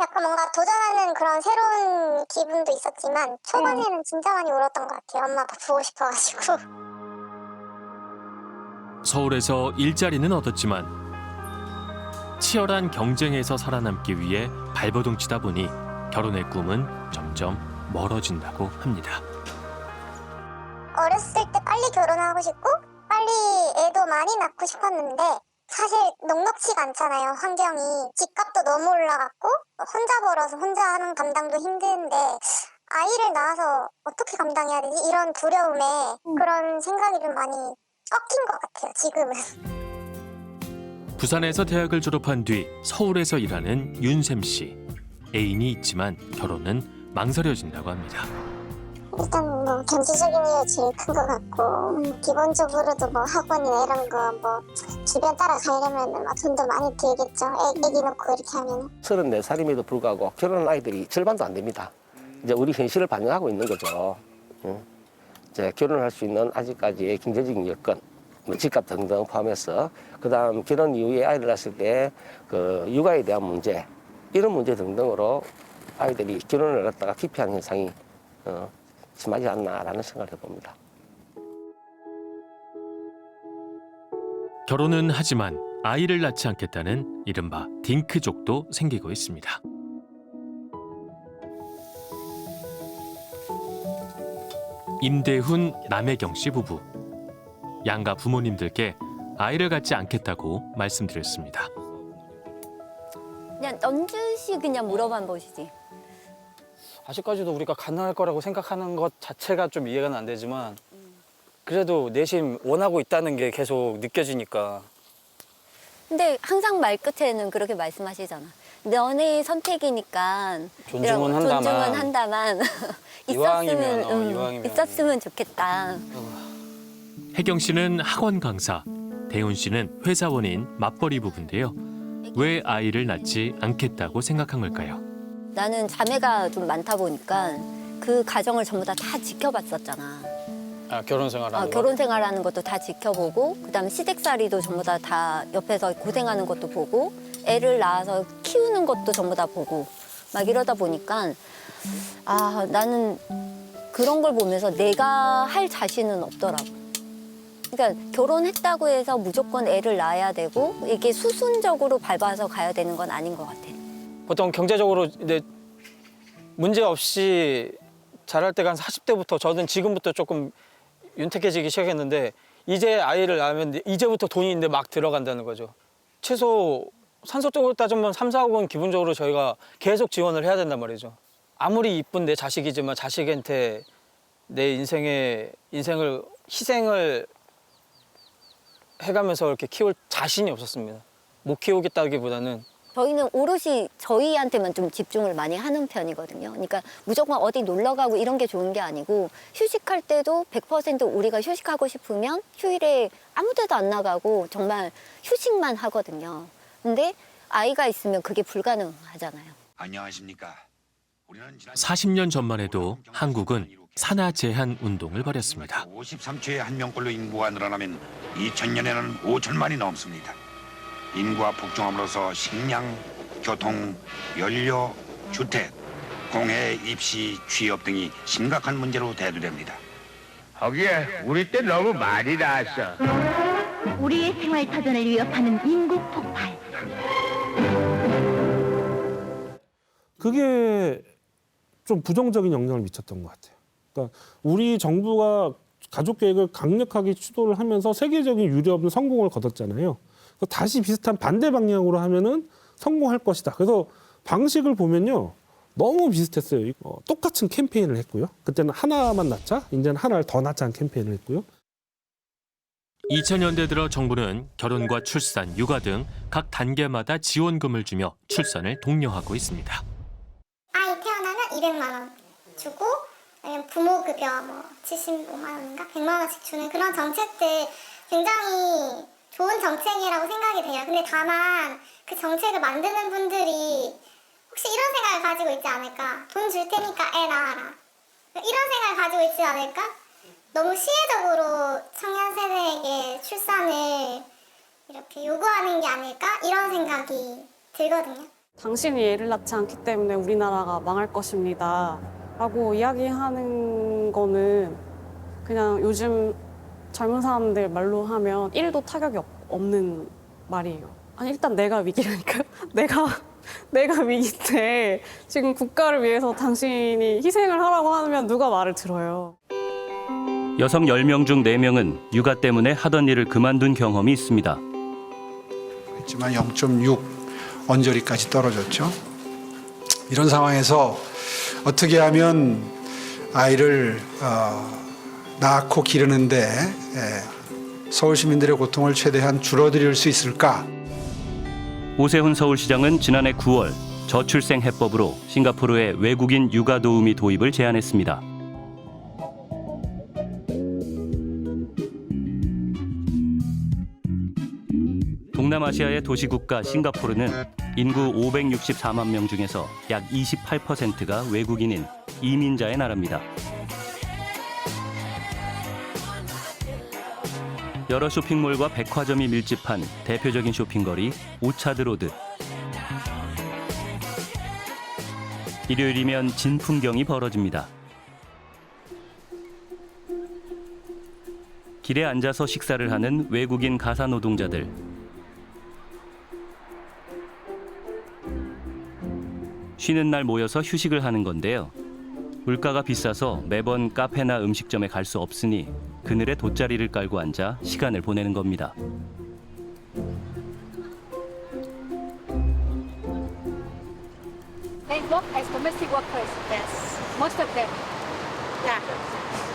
약간 뭔가 도전하는 그런 새로운 기분도 있었지만 초반에는 진짜 많이 울었던 것 같아요. 엄마 아빠 보고 싶어가지고. 서울에서 일자리는 얻었지만 치열한 경쟁에서 살아남기 위해 발버둥 치다 보니 결혼의 꿈은 점점 멀어진다고 합니다. 어렸을 때 빨리 결혼하고 싶고 빨리 애도 많이 낳고 싶었는데 사실 넉넉치가 않잖아요. 환경이. 집값도 너무 올라갔고 혼자 벌어서 혼자 하는 감당도 힘든데 아이를 낳아서 어떻게 감당해야 되지? 이런 두려움에 그런 생각이 좀 많이 꺾인 것 같아요. 지금은. 부산에서 대학을 졸업한 뒤 서울에서 일하는 윤샘 씨. 애인이 있지만 결혼은 망설여진다고 합니다. 일단 뭐 경제적인 이유 제일 큰 것 같고 기본적으로도 뭐 학원이나 이런 거 뭐 주변 따라가려면 뭐 돈도 많이 들겠죠. 애기 놓고 이렇게 하면. 34살임에도 불구하고 결혼한 아이들이 절반도 안 됩니다. 이제 우리 현실을 반영하고 있는 거죠. 이제 결혼할 수 있는 아직까지의 경제적인 여건, 뭐 집값 등등 포함해서 그다음 결혼 이후에 아이를 낳았을 때 그 육아에 대한 문제 이런 문제 등등으로 아이들이 결혼을 했다가 기피하는 현상이 심하지 않나라는 생각을 해봅니다. 결혼은 하지만 아이를 낳지 않겠다는 이른바 딩크족도 생기고 있습니다. 임대훈, 남혜경 씨 부부. 양가 부모님들께 아이를 갖지 않겠다고 말씀드렸습니다. 그냥 넌지시 그냥 물어만 보시지. 아직까지도 우리가 가능할 거라고 생각하는 것 자체가 좀 이해가 안 되지만 그래도 내심 원하고 있다는 게 계속 느껴지니까. 근데 항상 말 끝에는 그렇게 말씀하시잖아. 너네 선택이니까 존중은 한다만 이왕이면 있었으면 좋겠다. 혜경 씨는 학원 강사, 대훈 씨는 회사원인 맞벌이 부부인데요. 왜 아이를 낳지 않겠다고 생각한 걸까요? 나는 자매가 좀 많다 보니까 그 가정을 전부 다 지켜봤었잖아. 결혼 생활하는 거? 결혼 생활하는 것도 다 지켜보고 그다음에 시댁살이도 전부 다 옆에서 고생하는 것도 보고 애를 낳아서 키우는 것도 전부 다 보고 막 이러다 보니까 나는 그런 걸 보면서 내가 할 자신은 없더라고. 그러니까 결혼했다고 해서 무조건 애를 낳아야 되고 이게 수순적으로 밟아서 가야 되는 건 아닌 것 같아. 보통 경제적으로 이제 문제 없이 잘할 때가 한 40대부터 저는 지금부터 조금 윤택해지기 시작했는데 이제 아이를 낳으면 이제부터 돈이 있는데 막 들어간다는 거죠. 최소 산소적으로 따지면 3, 4억은 기본적으로 저희가 계속 지원을 해야 된단 말이죠. 아무리 이쁜 내 자식이지만 자식한테 내 인생을 희생을 해가면서 이렇게 키울 자신이 없었습니다. 못 키우겠다기보다는 저희는 오롯이 저희한테만 좀 집중을 많이 하는 편이거든요. 그러니까 무조건 어디 놀러 가고 이런 게 좋은 게 아니고 휴식할 때도 100% 우리가 휴식하고 싶으면 휴일에 아무 데도 안 나가고 정말 휴식만 하거든요. 근데 아이가 있으면 그게 불가능하잖아요. 안녕하십니까. 40년 전만 해도 한국은 산하 제한 운동을 벌였습니다. 53초에 한 명꼴로 인구가 늘어나면 2000년에는 5천만이 넘습니다. 인구가 폭증함으로써 식량, 교통, 연료, 주택, 공해, 입시, 취업 등이 심각한 문제로 대두됩니다. 거기에 우리 때 너무 많이 나왔어. 우리의 생활 터전을 위협하는 인구 폭발. 그게 좀 부정적인 영향을 미쳤던 것 같아요. 그러니까 우리 정부가 가족 계획을 강력하게 추도를 하면서 세계적인 유례없는 성공을 거뒀잖아요. 그래서 다시 비슷한 반대 방향으로 하면은 성공할 것이다. 그래서 방식을 보면요. 너무 비슷했어요. 똑같은 캠페인을 했고요. 그때는 하나만 낳자, 이제는 하나를 더 낳자는 캠페인을 했고요. 2000년대 들어 정부는 결혼과 출산, 육아 등 각 단계마다 지원금을 주며 출산을 독려하고 있습니다. 아이 태어나면 200만 원 주고 아니면 부모급여 뭐 75만 원인가 100만 원씩 주는 그런 정책들 굉장히 좋은 정책이라고 생각이 돼요. 근데 다만 그 정책을 만드는 분들이 혹시 이런 생각을 가지고 있지 않을까? 돈 줄 테니까 애 낳아라. 이런 생각을 가지고 있지 않을까? 너무 시혜적으로 청년 세대에게 출산을 이렇게 요구하는 게 아닐까? 이런 생각이 들거든요. 당신이 애를 낳지 않기 때문에 우리나라가 망할 것입니다. 라고 이야기하는 거는 그냥 요즘 젊은 사람들 말로 하면 1도 타격이 없는 말이에요. 아니 일단 내가 위기라니까요. 내가 위기인데 지금 국가를 위해서 당신이 희생을 하라고 하면 누가 말을 들어요. 여성 10명 중 4명은 육아 때문에 하던 일을 그만둔 경험이 있습니다. 했지만 0.6 언저리까지 떨어졌죠. 이런 상황에서 어떻게 하면 아이를 낳고 기르는데 서울 시민들의 고통을 최대한 줄어들 수 있을까? 오세훈 서울시장은 지난해 9월 저출생 해법으로 싱가포르의 외국인 육아 도우미 도입을 제안했습니다. 동남아시아의 도시국가 싱가포르는 인구 564만 명 중에서 약 28%가 외국인인 이민자의 나라입니다. 여러 쇼핑몰과 백화점이 밀집한 대표적인 쇼핑거리 오차드 로드. 일요일이면 진풍경이 벌어집니다. 길에 앉아서 식사를 하는 외국인 가사 노동자들. 쉬는 날 모여서 휴식을 하는 건데요. 물가가 비싸서 매번 카페나 음식점에 갈 수 없으니 그늘에 돗자리를 깔고 앉아 시간을 보내는 겁니다. They work as domestic workers. Yes. Most of them. Yeah.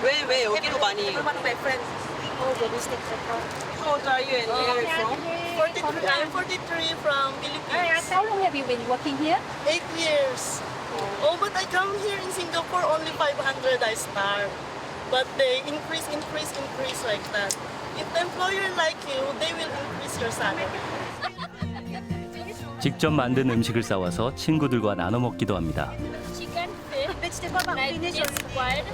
왜 여기로 많이? One of my friends. Oh, domestic worker. How old are you and where are you from? 43. I'm 43 from Philippines. How long have you been working here? 8 years. Oh, but I come here in Singapore only 500 I start. But they increase like that. If the employer like you, they will increase your salary. 직접 만든 음식을 싸와서 친구들과 나눠 먹기도 합니다. Chicken, fish, vegetable, finish or required.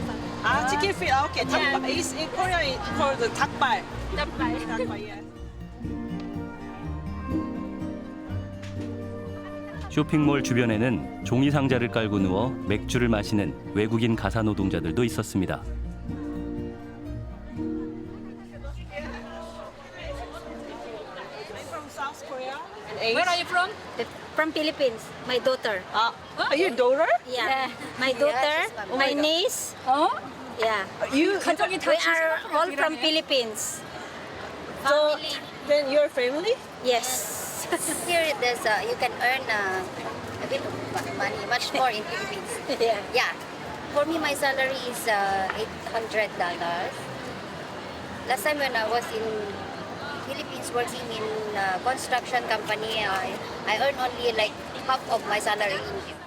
chicken feet. Okay, 닭발. Is in Korea it's called 닭발. 닭발, yeah. 쇼핑몰 주변에는 종이 상자를 깔고 누워 맥주를 마시는 외국인 가사 노동자들도 있었습니다. Where are you from? From Philippines. My daughter. Your daughter? Yeah. My daughter, my niece. Oh? Yeah. You We are all from Philippines. So, then your family? Yes. Here, you can earn a bit of money, much more in Philippines. Yeah. For me, my salary is $800. Last time when I was in Philippines working in a construction company, I earned only like half of my salary in here.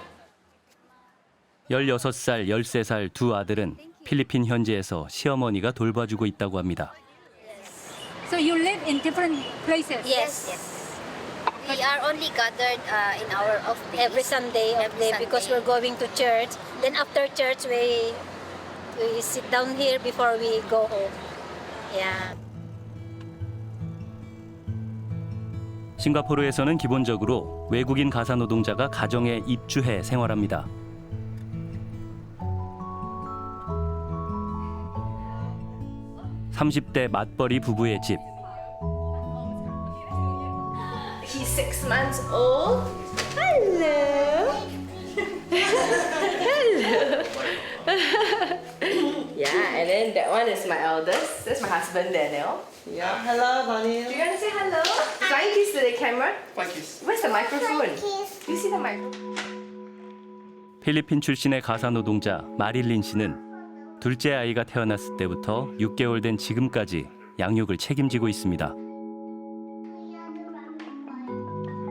16살, 13살 두 아들은 필리핀 현지에서 시어머니가 돌봐주고 있다고 합니다. So you live in different places? Yes. We are only gathered in our off days. Every Sunday because we're going to church. Then after church, we sit down here before we go home. Yeah. 싱가포르에서는 기본적으로 외국인 가사 노동자가 가정에 입주해 생활합니다. 30대 맞벌이 부부의 집. He's 6 months old. Hello. Hello. Yeah, and then that one is my eldest. That's my husband, Daniel. Yeah, hello, Daniel. Do you want to say hello? Flying kiss to the camera. Flying kiss. Where's the microphone? Do you see the microphone? 필리핀 출신의 가사노동자 마릴린 씨는 둘째 아이가 태어났을 때부터 6개월 된 지금까지 양육을 책임지고 있습니다.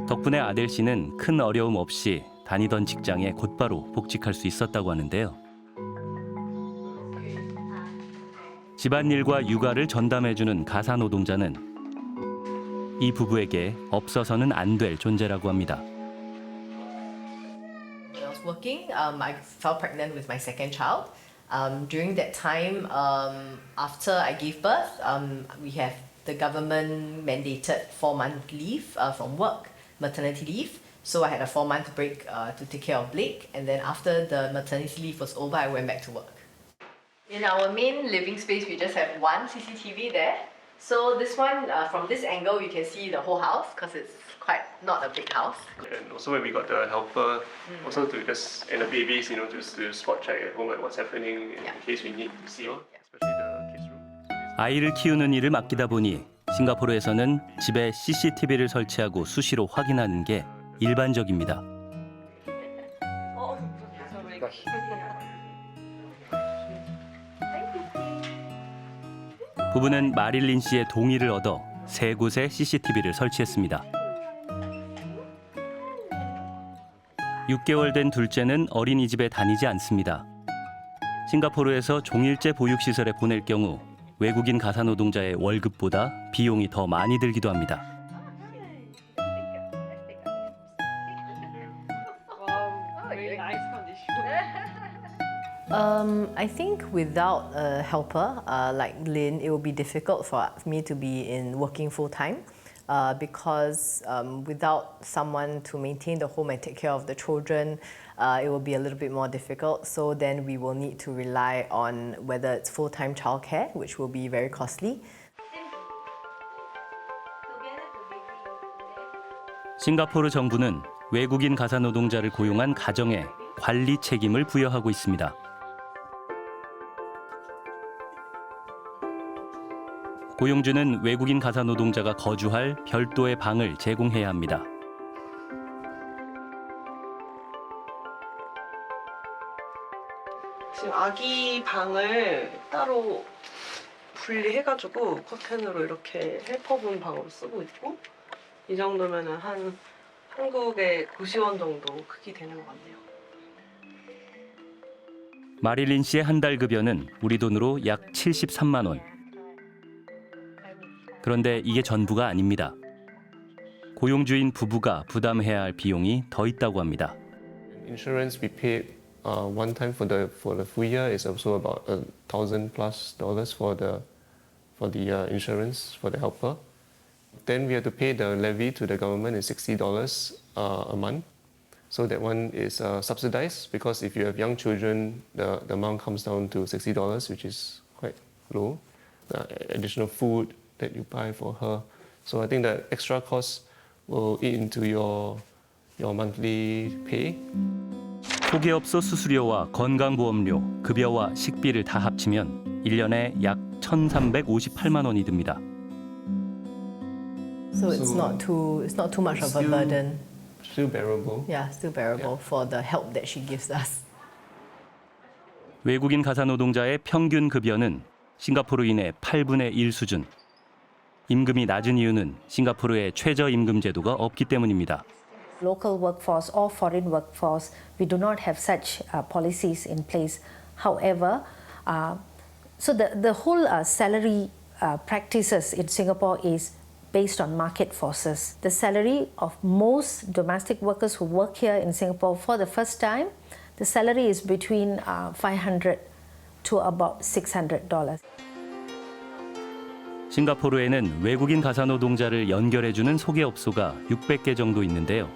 덕분에 아델 씨는 큰 어려움 없이 다니던 직장에 곧바로 복직할 수 있었다고 하는데요. 집안일과 육아를 전담해주는 가사노동자는 이 부부에게 없어서는 안 될 존재라고 합니다. When I was working, I fell pregnant with my second child. During that time, after I gave birth, we have the government mandated 4-month leave from work, maternity leave. So I had a 4-month break to take care of Blake, and then after the maternity leave was over, I went back to work. In our main living space, we just have one CCTV there. So this one, from this angle, you can see the whole house because it's quite not a big house. And also when we got the helper, also to just, and the babies, just to spot check at home like what's happening in case we need to see, especially the kids room. 아이를 키우는 일을 맡기다 보니 싱가포르에서는 집에 CCTV를 설치하고 수시로 확인하는 게 일반적입니다. 부부는 마릴린 씨의 동의를 얻어 3곳에 CCTV를 설치했습니다. 6개월 된 둘째는 어린이집에 다니지 않습니다. 싱가포르에서 종일제 보육시설에 보낼 경우 외국인 가사노동자의 월급보다 비용이 더 많이 들기도 합니다. I think without a helper like Lynn, it will be difficult for me to be in working full time because without someone to maintain the home and take care of the children, it will be a little bit more difficult. So then we will need to rely on whether it's full-time childcare, which will be very costly. 싱가포르 정부는 외국인 가사노동자를 고용한 가정에 관리 책임을 부여하고 있습니다. 고용주는 외국인 가사노동자가 거주할 별도의 방을 제공해야 합니다. 지금 아기 방을 따로 분리해가지고 커튼으로 이렇게 헬퍼분 방으로 쓰고 있고 이 정도면은 한 한국의 고시원 정도 크기 되는 것 같네요. 마릴린 씨의 한 달 급여는 우리 돈으로 약 73만 원. 그런데 이게 전부가 아닙니다. 고용주인 부부가 부담해야 할 비용이 더 있다고 합니다. Insurance we paid one time for the full year is also about $1,000+ for the insurance for the helper. Then we have to pay the levy to the government is $60 a month. So that one is subsidized because if you have young children, the amount comes down to $60, which is quite low. Additional food that you buy for her. So I think that extra costs will eat into your monthly pay. 소개업소 수수료와 건강보험료, 급여와 식비를 다 합치면 1년에 약 1,358만 원이 듭니다. So it's not too much of a burden. Still bearable. Yeah, still bearable for the help that she gives us. 외국인 가사노동자의 평균 급여는 싱가포르인의 8분의 1 수준. 임금이 낮은 이유는 싱가포르의 최저임금 제도가 없기 때문입니다. Local workforce or foreign workforce, we do not have such policies in place. However, so the whole salary practices in Singapore is based on market forces. The salary of most domestic workers who work here in Singapore for the first time, the salary is between $500 to about $600. 싱가포르에는 외국인 가사노동자를 연결해주는 소개업소가 600개 정도 있는데요.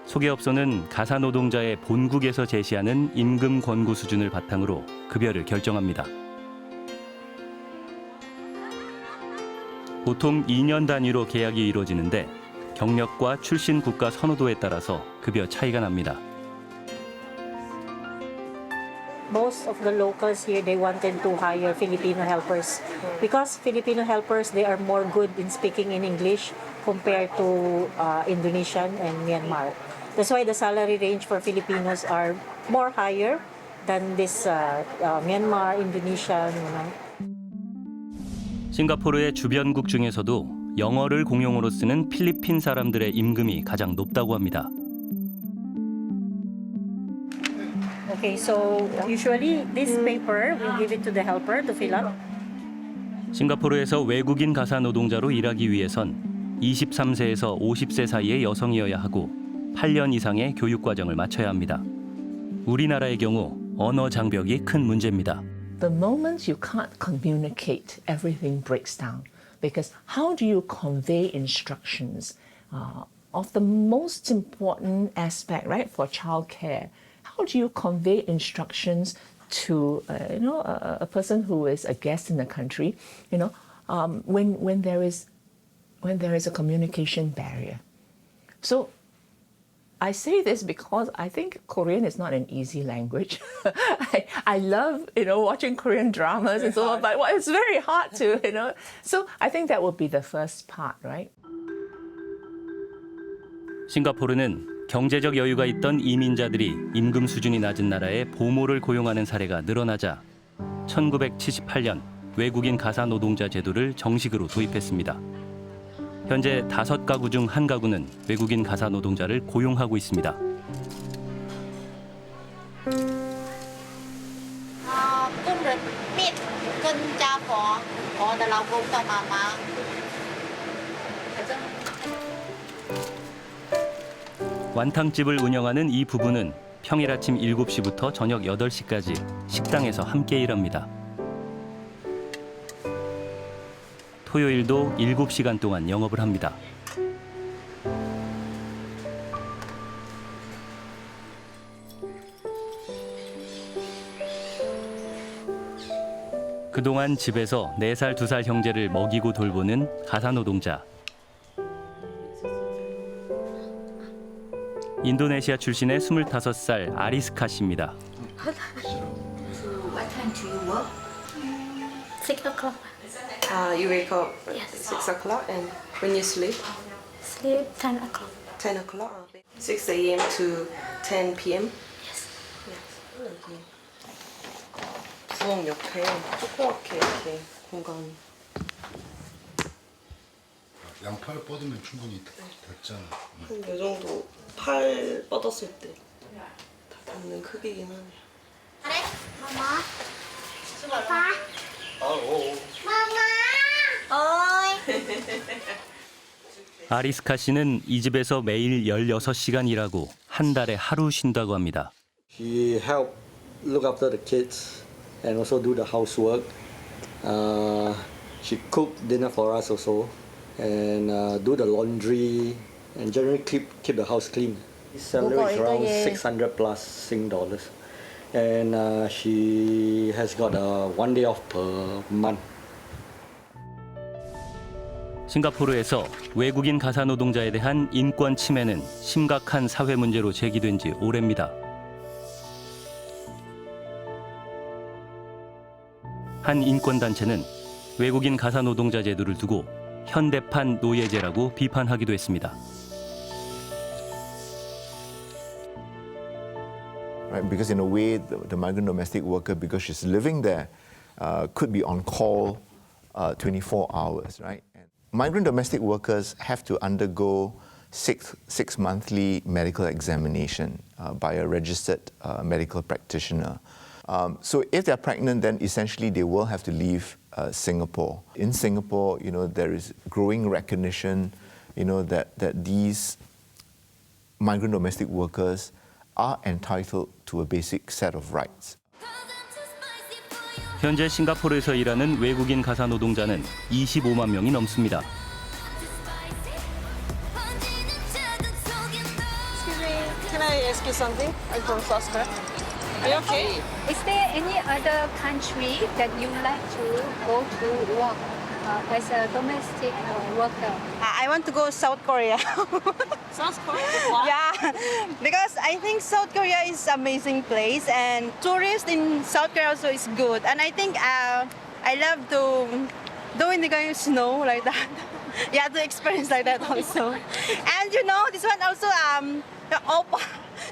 소개업소는 가사노동자의 본국에서 제시하는 임금 권고 수준을 바탕으로 급여를 결정합니다. 보통 2년 단위로 계약이 이루어지는데 경력과 출신 국가 선호도에 따라서 급여 차이가 납니다. Most of the locals here, they wanted to hire Filipino helpers because Filipino helpers, they are more good in speaking in English compared to Indonesian and Myanmar. That's why the salary range for Filipinos are more higher than this Myanmar, Indonesian, you know. 싱가포르의 주변국 중에서도 영어를 공용어로 쓰는 필리핀 사람들의 임금이 가장 높다고 합니다. Okay, so usually this paper, we give it to the helper to fill up. 싱가포르에서 외국인 가사 노동자로 일하기 위해선 23세에서 50세 사이의 여성이어야 하고 8년 이상의 교육 과정을 마쳐야 합니다. 우리나라의 경우 언어 장벽이 큰 문제입니다. The moment you can't communicate, everything breaks down. Because how do you convey instructions of the most important aspect, right, for childcare? How do you convey instructions to a person who is a guest in the country? When there is a communication barrier. So I say this because I think Korean is not an easy language. I love watching Korean dramas and so on, but it's very hard to So I think that would be the first part, right? 싱가포르는 경제적 여유가 있던 이민자들이 임금 수준이 낮은 나라에 보모를 고용하는 사례가 늘어나자 1978년 외국인 가사 노동자 제도를 정식으로 도입했습니다. 현재 5가구 중 1가구는 외국인 가사 노동자를 고용하고 있습니다. 완탕집을 운영하는 이 부부는 평일 아침 7시부터 저녁 8시까지 식당에서 함께 일합니다. 토요일도 7시간 동안 영업을 합니다. 그동안 집에서 4살, 2살 형제를 먹이고 돌보는 가사노동자. 인도네시아 출신의 25살 아리스카 씨입니다. What time do you work? 6 o'clock. You wake up at 6 o'clock and when you sleep? Sleep 10 o'clock. 10 o'clock? 6 a.m. to 10 p.m.? Yes. 여기 부엌 옆에 조그맣게 이렇게 공간. 양팔 뻗으면 충분히 됐잖아. 한 요 정도 팔 뻗었을 때 다 닿는 크기긴 하네요. 마마. 아빠. 아리스카 씨는 이 집에서 매일 16시간 일하고 한 달에 하루 쉰다고 합니다. She help look after the kids and also do the housework. She cook dinner for us also and do the laundry and generally keep the house clean. His salary is around 600 plus Sing dollars. And she has got 1 day off per month. 싱가포르에서 외국인 가사 노동자에 대한 인권 침해는 심각한 사회 문제로 제기된 지 오래입니다. 한 인권단체는 외국인 가사 노동자 제도를 두고 현대판 노예제라고 비판하기도 했습니다. Right, because in a way, the migrant domestic worker, because she's living there, could be on call 24 hours, right? And migrant domestic workers have to undergo six monthly medical examination by a registered medical practitioner. So if they're pregnant, then essentially they will have to leave Singapore. In Singapore, there is growing recognition, that these migrant domestic workers are entitled to a basic set of rights. 현재 싱가포르에서 일하는 외국인 가사 노동자는 25만 명이 넘습니다. Excuse me, can I ask you something? I'm from Foster. Are you okay? Is there any other country that you like to go to work? as a domestic worker. I want to go South Korea. South Korea? Why? Yeah, because I think South Korea is amazing place and tourists in South Korea also is good. And I think I love to do in the kind of snow like that. Yeah, to experience like that also. And you know, this one also the oppa.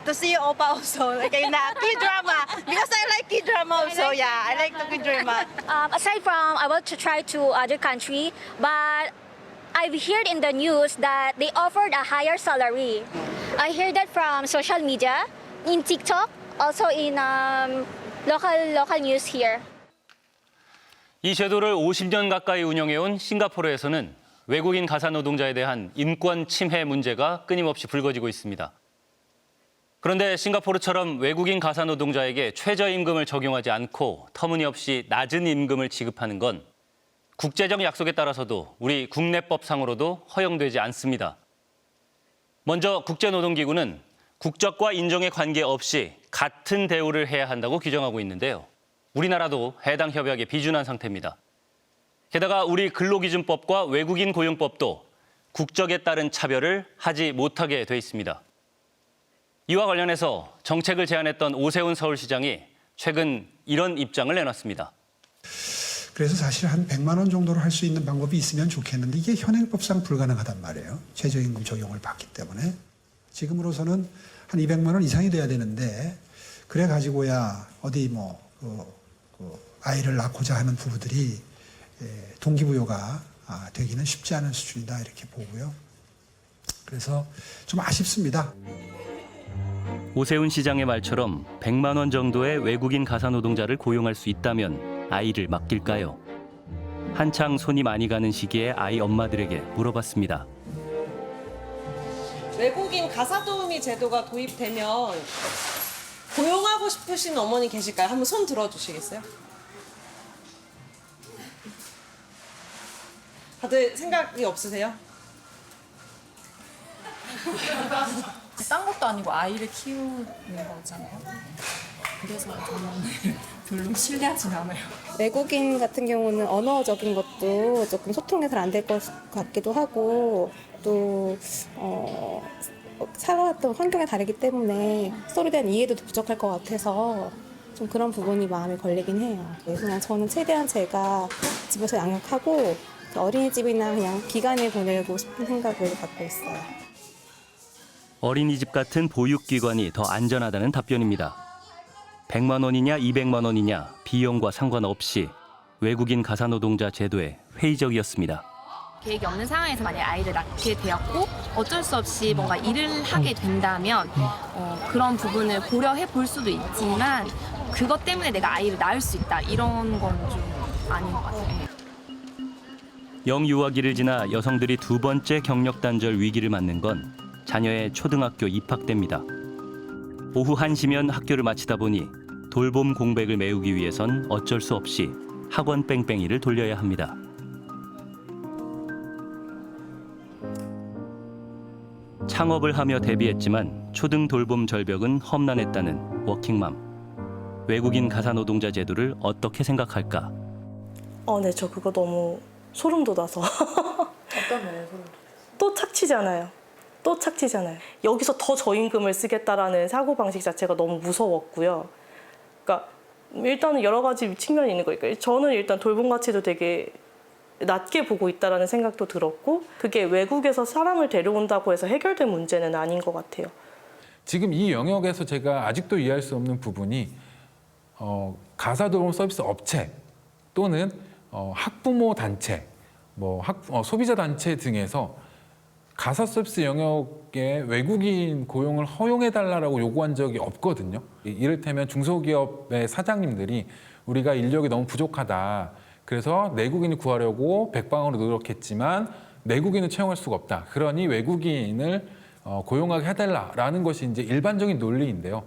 To see oppa also, like in a K-drama. Because I like K-drama also, yeah. I like the K-drama. Aside from I want to try to other country, but I've heard in the news that they offered a higher salary. I heard that from social media, in TikTok, also in local news here. 이 제도를 50년 가까이 운영해온 싱가포르에서는 외국인 가사 노동자에 대한 인권 침해 문제가 끊임없이 불거지고 있습니다. 그런데 싱가포르처럼 외국인 가사 노동자에게 최저임금을 적용하지 않고 터무니없이 낮은 임금을 지급하는 건 국제적 약속에 따라서도 우리 국내법상으로도 허용되지 않습니다. 먼저 국제노동기구는 국적과 인종에 관계없이 같은 대우를 해야 한다고 규정하고 있는데요. 우리나라도 해당 협약에 비준한 상태입니다. 게다가 우리 근로기준법과 외국인 고용법도 국적에 따른 차별을 하지 못하게 돼 있습니다. 이와 관련해서 정책을 제안했던 오세훈 서울시장이 최근 이런 입장을 내놨습니다. 그래서 사실 한 100만 원 정도로 할 수 있는 방법이 있으면 좋겠는데 이게 현행법상 불가능하단 말이에요. 최저임금 적용을 받기 때문에. 지금으로서는 한 200만 원 이상이 돼야 되는데 그래 가지고야 어디 아이를 낳고자 하는 부부들이 동기부여가 되기는 쉽지 않은 수준이다 이렇게 보고요. 그래서 좀 아쉽습니다. 오세훈 시장의 말처럼 100만 원 정도의 외국인 가사 노동자를 고용할 수 있다면 아이를 맡길까요? 한창 손이 많이 가는 시기에 아이 엄마들에게 물어봤습니다. 외국인 가사도우미 제도가 도입되면 고용하고 싶으신 어머니 계실까요? 한번 손 들어주시겠어요? 다들 생각이 없으세요? 딴 것도 아니고 아이를 키우는 거잖아요. 그래서 저는 별로 신뢰하진 않아요. 외국인 같은 경우는 언어적인 것도 조금 소통이 잘 안 될 것 같기도 하고 또 살아왔던 환경이 다르기 때문에 서로에 대한 이해도 부족할 것 같아서 좀 그런 부분이 마음에 걸리긴 해요. 그냥 저는 최대한 제가 집에서 양육하고 어린이집이나 그냥 기간에 보내고 싶은 생각을 갖고 있어요. 어린이집 같은 보육기관이 더 안전하다는 답변입니다. 100만 원이냐 200만 원이냐 비용과 상관없이 외국인 가사노동자 제도에 회의적이었습니다. 계획이 없는 상황에서 만약에 아이를 낳게 되었고 어쩔 수 없이 뭔가 일을 하게 된다면 그런 부분을 고려해 볼 수도 있지만 그것 때문에 내가 아이를 낳을 수 있다 이런 건 좀 아닌 것 같아요. 영유아기를 지나 여성들이 두 번째 경력 단절 위기를 맞는 건 자녀의 초등학교 입학 때입니다. 오후 1시면 학교를 마치다 보니 돌봄 공백을 메우기 위해선 어쩔 수 없이 학원 뺑뺑이를 돌려야 합니다. 창업을 하며 데뷔했지만 초등 돌봄 절벽은 험난했다는 워킹맘. 외국인 가사노동자 제도를 어떻게 생각할까? 네, 저 그거 너무 소름 돋아서. 어떤 면에서 소름 돋았어요? 또 착취잖아요. 또 착취잖아요. 여기서 더 저임금을 쓰겠다라는 사고방식 자체가 너무 무서웠고요. 그러니까 일단은 여러 가지 측면이 있는 거니까 저는 일단 돌봄 가치도 되게 낮게 보고 있다라는 생각도 들었고 그게 외국에서 사람을 데려온다고 해서 해결된 문제는 아닌 것 같아요. 지금 이 영역에서 제가 아직도 이해할 수 없는 부분이 가사돌봄 서비스 업체 또는 학부모 단체, 소비자 단체 등에서 가사 서비스 영역에 외국인 고용을 허용해달라고 요구한 적이 없거든요. 이를테면 중소기업의 사장님들이 우리가 인력이 너무 부족하다. 그래서 내국인을 구하려고 백방으로 노력했지만 내국인을 채용할 수가 없다. 그러니 외국인을 고용하게 해달라라는 것이 이제 일반적인 논리인데요.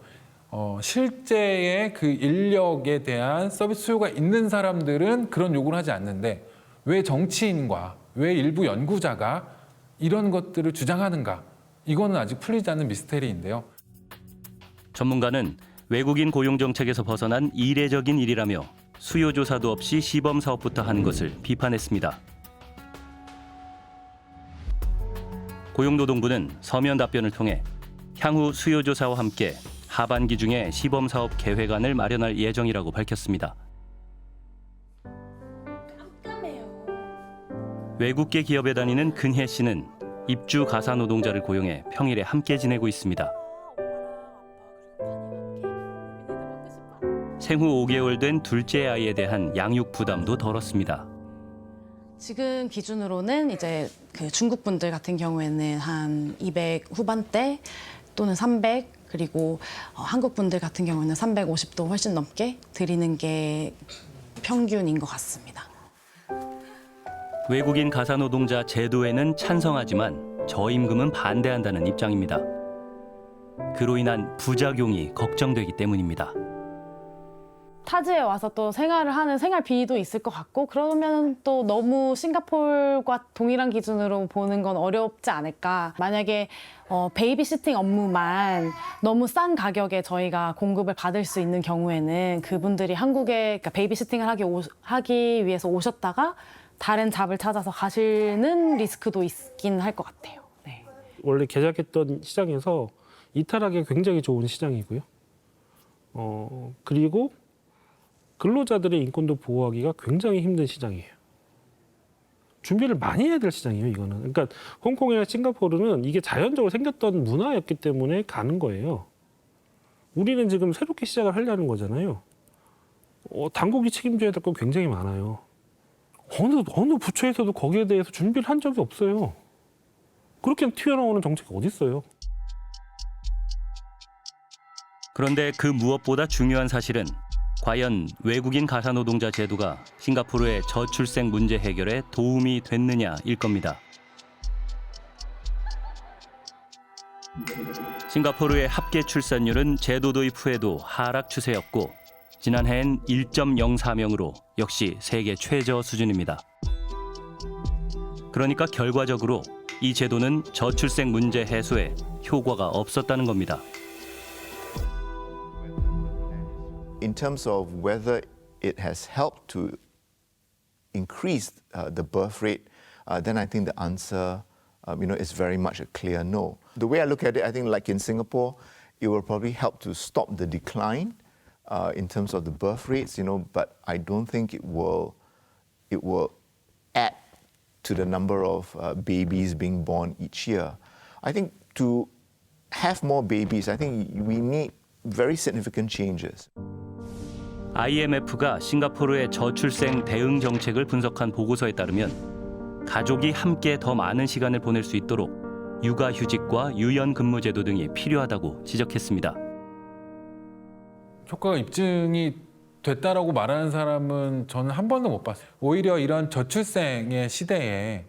실제의 그 인력에 대한 서비스 수요가 있는 사람들은 그런 요구를 하지 않는데 왜 정치인과 왜 일부 연구자가 이런 것들을 주장하는가? 이거는 아직 풀리지 않는 미스테리인데요. 전문가는 외국인 고용 정책에서 벗어난 이례적인 일이라며 수요 조사도 없이 시범 사업부터 하는 것을 비판했습니다. 고용노동부는 서면 답변을 통해 향후 수요조사와 함께 하반기 중에 시범사업 계획안을 마련할 예정이라고 밝혔습니다. 외국계 기업에 다니는 근혜 씨는 입주 가사 노동자를 고용해 평일에 함께 지내고 있습니다. 생후 5개월 된 둘째 아이에 대한 양육 부담도 덜었습니다. 지금 기준으로는 이제 그 중국 분들 같은 경우에는 한 200 후반대 또는 300 그리고 한국 분들 같은 경우에는 350도 훨씬 넘게 드리는 게 평균인 것 같습니다. 외국인 가사 노동자 제도에는 찬성하지만 저임금은 반대한다는 입장입니다. 그로 인한 부작용이 걱정되기 때문입니다. 타지에 와서 또 생활을 하는 생활비도 있을 것 같고 그러면 또 너무 싱가포르와 동일한 기준으로 보는 건 어렵지 않을까. 만약에 베이비시팅 업무만 너무 싼 가격에 저희가 공급을 받을 수 있는 경우에는 그분들이 한국에 그러니까 베이비시팅을 하기 위해서 오셨다가 다른 잡을 찾아서 가시는 리스크도 있긴 할 것 같아요. 네. 원래 개작했던 시장에서 이탈하기 굉장히 좋은 시장이고요. 그리고 근로자들의 인권도 보호하기가 굉장히 힘든 시장이에요. 준비를 많이 해야 될 시장이에요, 이거는. 그러니까 홍콩이나 싱가포르는 이게 자연적으로 생겼던 문화였기 때문에 가는 거예요. 우리는 지금 새롭게 시작을 하려는 거잖아요. 당국이 책임져야 될 건 굉장히 많아요. 어느 부처에서도 거기에 대해서 준비를 한 적이 없어요. 그렇게 튀어나오는 정책이 어디 있어요? 그런데 그 무엇보다 중요한 사실은 과연 외국인 가사노동자 제도가 싱가포르의 저출생 문제 해결에 도움이 됐느냐일 겁니다. 싱가포르의 합계 출산율은 제도 도입 후에도 하락 추세였고 지난해엔 1.04명으로 역시 세계 최저 수준입니다. 그러니까 결과적으로 이 제도는 저출생 문제 해소에 효과가 없었다는 겁니다. In terms of whether it has helped to increase the birth rate, then I think the answer, is very much a clear no. The way I look at it, I think like in Singapore, it will probably help to stop the decline in terms of the birth rates, but I don't think it will add to the number of babies being born each year. I think to have more babies, I think we need very significant changes. IMF가 싱가포르의 저출생 대응 정책을 분석한 보고서에 따르면 가족이 함께 더 많은 시간을 보낼 수 있도록 육아휴직과 유연근무제도 등이 필요하다고 지적했습니다. 효과가 입증이 됐다라고 말하는 사람은 저는 한 번도 못 봤어요. 오히려 이런 저출생의 시대에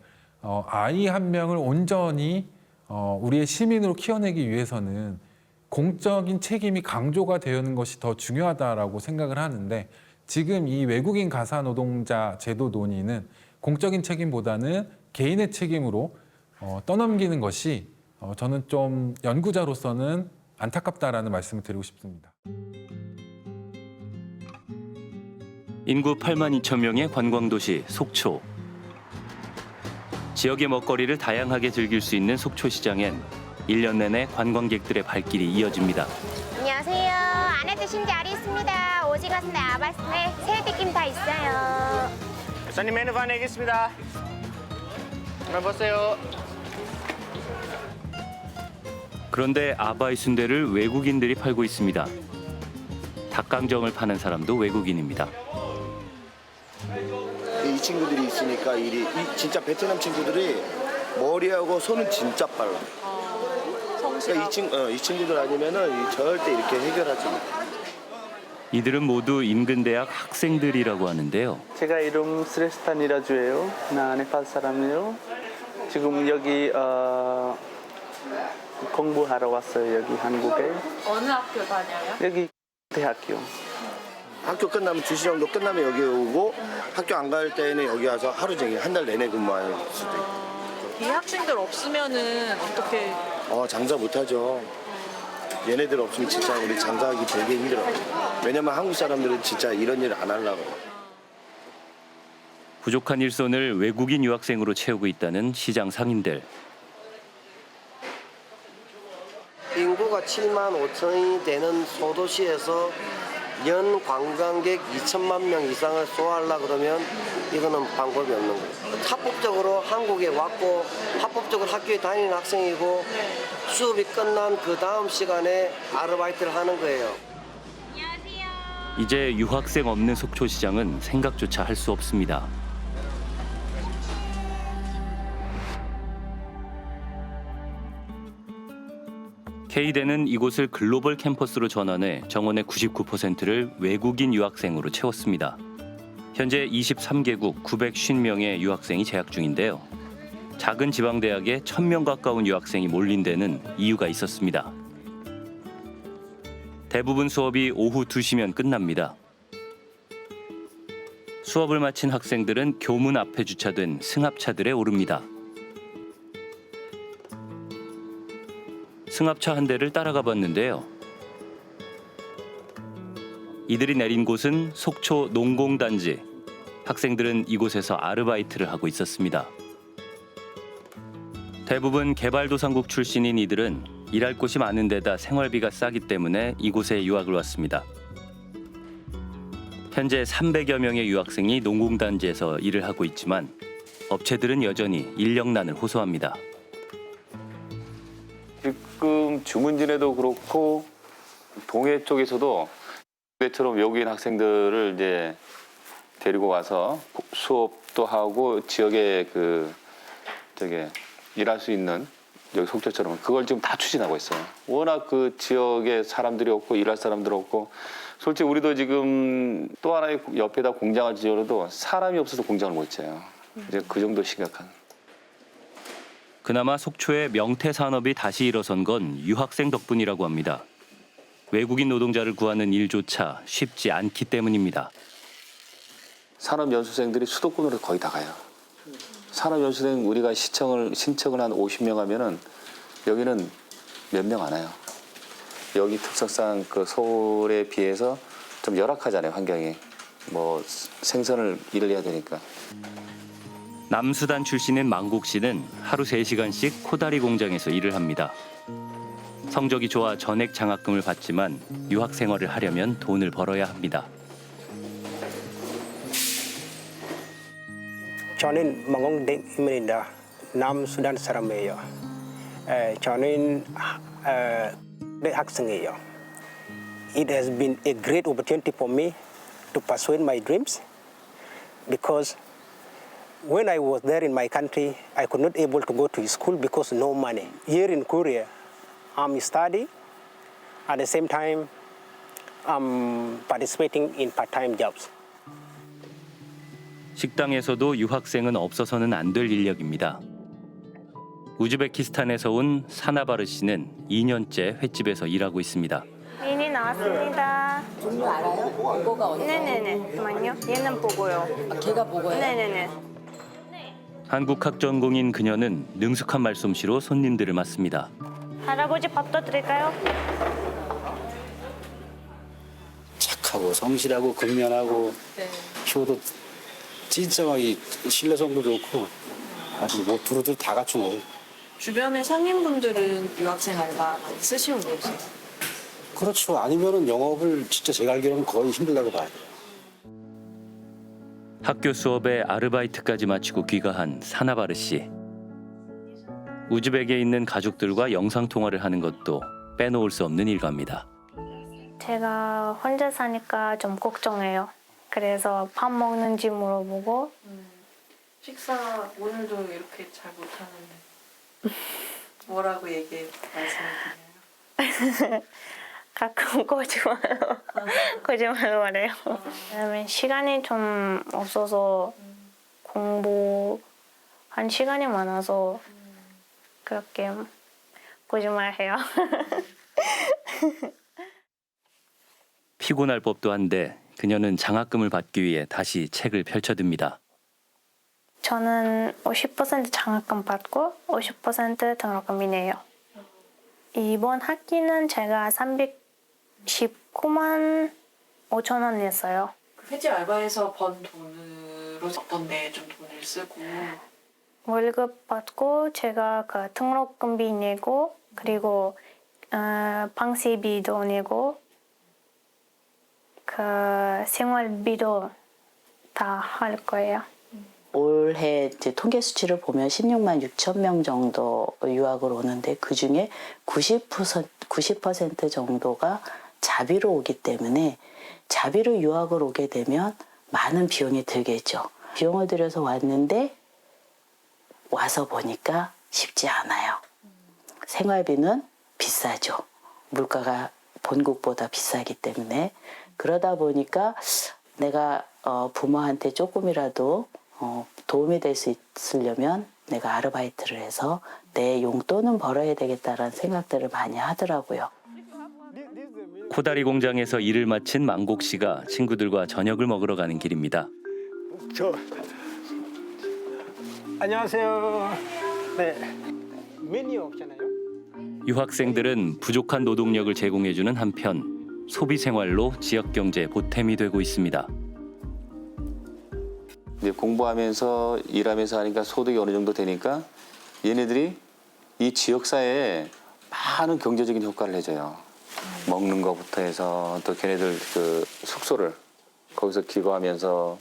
아이 한 명을 온전히 우리의 시민으로 키워내기 위해서는 공적인 책임이 강조가 되는 것이 더 중요하다라고 생각을 하는데 지금 이 외국인 가사 노동자 제도 논의는 공적인 책임보다는 개인의 책임으로 떠넘기는 것이 저는 좀 연구자로서는 안타깝다라는 말씀을 드리고 싶습니다. 인구 8만 2천 명의 관광도시 속초. 지역의 먹거리를 다양하게 즐길 수 있는 속초시장엔 1년 내내 관광객들의 발길이 이어집니다. 안녕하세요. 안에 드신 자리 있습니다. 오징어 스네, 아바 스네, 새우튀김 다 있어요. 손님 메뉴 안내겠습니다. 한번 보세요. 그런데 아바이 순대를 외국인들이 팔고 있습니다. 닭강정을 파는 사람도 외국인입니다. 이 친구들이 있으니까 진짜 베트남 친구들이 머리하고 손은 진짜 빨라. 그러니까 이 친구들 아니면은 절대 이렇게 해결하지 못해. 이들은 모두 인근대학 학생들이라고 하는데요. 제가 이름 스레스탄 이라주예요. 나 네팔 사람이에요. 지금 여기 공부하러 왔어요. 여기 한국에. 어느 학교 다녀요? 여기 대학교. 학교 끝나면 2시 정도 끝나면 여기 오고 학교 안 갈 때는 여기 와서 하루 종일 한 달 내내 근무할 수도 있고. 이 학생들 없으면은 어떻게? 장사 못하죠. 얘네들 없으면 진짜 우리 장사하기 되게 힘들어. 왜냐면 한국 사람들은 진짜 이런 일 안 하려고. 부족한 일손을 외국인 유학생으로 채우고 있다는 시장 상인들. 7만 5천이 되는 소도시에서 연 관광객 2천만 명 이상을 소화하려고 그러면 이거는 방법이 없는 거예요. 합법적으로 한국에 왔고 합법적으로 학교에 다니는 학생이고 수업이 끝난 그 다음 시간에 아르바이트를 하는 거예요. 이제 유학생 없는 속초시장은 생각조차 할 수 없습니다. K대는 이곳을 글로벌 캠퍼스로 전환해 정원의 99%를 외국인 유학생으로 채웠습니다. 현재 23개국 950명의 유학생이 재학 중인데요. 작은 지방대학에 1000명 가까운 유학생이 몰린 데는 이유가 있었습니다. 대부분 수업이 오후 2시면 끝납니다. 수업을 마친 학생들은 교문 앞에 주차된 승합차들에 오릅니다. 승합차 한 대를 따라가 봤는데요. 이들이 내린 곳은 속초 농공단지. 학생들은 이곳에서 아르바이트를 하고 있었습니다. 대부분 개발도상국 출신인 이들은 일할 곳이 많은 데다 생활비가 싸기 때문에 이곳에 유학을 왔습니다. 현재 300여 명의 유학생이 농공단지에서 일을 하고 있지만 업체들은 여전히 인력난을 호소합니다. 지금 주문진에도 그렇고 동해 쪽에서도 그때처럼 외국인 학생들을 이제 데리고 와서 수업도 하고 지역에 일할 수 있는 여기 속초처럼 그걸 지금 다 추진하고 있어요. 워낙 그 지역에 사람들이 없고 일할 사람들 없고 솔직히 우리도 지금 또 하나의 옆에다 공장을 지어도 사람이 없어서 공장을 못 지어요. 이제 그 정도 심각한. 그나마 속초의 명태 산업이 다시 일어선 건 유학생 덕분이라고 합니다. 외국인 노동자를 구하는 일조차 쉽지 않기 때문입니다. 산업연수생들이 수도권으로 거의 다 가요. 산업연수생 우리가 신청을 한 50명 하면은 여기는 몇 명 안 와요. 여기 특성상 그 서울에 비해서 좀 열악하잖아요, 환경이. 뭐 생선을 일을 해야 되니까. 남수단 출신인 망국 씨는 하루 3시간씩 코다리 공장에서 일을 합니다. 성적이 좋아 전액 장학금을 받지만 유학 생활을 하려면 돈을 벌어야 합니다. 저는 망국입니다. 남수단 사람이에요. 저는 학생이에요. It has been a great opportunity for me to pursue my dreams because when I was there in my country, I could not able to go to school because no money. Here in Korea, I'm studying. At the same time, I'm participating in part-time jobs. 식당에서도 유학생은 없어서는 안 될 인력입니다. 우즈베키스탄에서 온 사나바르 씨는 2년째 횟집에서 일하고 있습니다. 미니 나왔습니다. 종류 알아요? 이거가 어디서? 네네네. 잠깐만요. 얘는 보고요. 걔가 보고요? 네네네. 한국학 전공인 그녀는 능숙한 말솜씨로 손님들을 맞습니다. 할아버지 밥도 드릴까요? 착하고 성실하고 근면하고 키워도 찐정하게 신뢰성도 좋고 아주 뭐 두루두루 다 갖춘 거예요. 주변의 상인분들은 유학생 알바 많이 쓰시는 거죠? 그렇죠. 아니면은 영업을 진짜 제가 알기로는 거의 힘들다고 봐요. 학교 수업에 아르바이트까지 마치고 귀가한 사나바르 씨. 우즈벡에 있는 가족들과 영상 통화를 하는 것도 빼놓을 수 없는 일과입니다. 제가 혼자 사니까 좀 걱정해요. 그래서 밥 먹는지 물어보고. 식사 오늘도 이렇게 잘 못하는데 뭐라고 말씀드려요? 가끔 거짓말로 말해요. 왜냐면 시간이 좀 없어서 공부한 시간이 많아서 그렇게 거짓말해요. 피곤할 법도 한데 그녀는 장학금을 받기 위해 다시 책을 펼쳐듭니다. 저는 50% 장학금 받고 50% 등록금이네요. 이번 학기는 제가 319만 5천 원 냈어요. 횟집 알바에서 번 돈으로 어떤 데 좀 돈을 쓰고 월급 받고 제가 그 등록금비 내고 그리고 방시비도 내고 그 생활비도 다 할 거예요. 올해 이제 통계 수치를 보면 16만 6천 명 정도 유학을 오는데 그중에 90% 정도가 자비로 오기 때문에 자비로 유학을 오게 되면 많은 비용이 들겠죠. 비용을 들여서 왔는데 와서 보니까 쉽지 않아요. 생활비는 비싸죠. 물가가 본국보다 비싸기 때문에. 그러다 보니까 내가 부모한테 조금이라도 도움이 될 수 있으려면 내가 아르바이트를 해서 내 용돈은 벌어야 되겠다라는 생각들을 많이 하더라고요. 코다리 공장에서 일을 마친 망곡 씨가 친구들과 저녁을 먹으러 가는 길입니다. 안녕하세요. 네. 메뉴 없잖아요. 유학생들은 부족한 노동력을 제공해주는 한편 소비 생활로 지역 경제 보탬이 되고 있습니다. 이제 공부하면서 일하면서 하니까 소득이 어느 정도 되니까 얘네들이 이 지역사회에 많은 경제적인 효과를 내줘요. 먹는 것부터 해서 또 걔네들 그 숙소를 거기서 기거하면서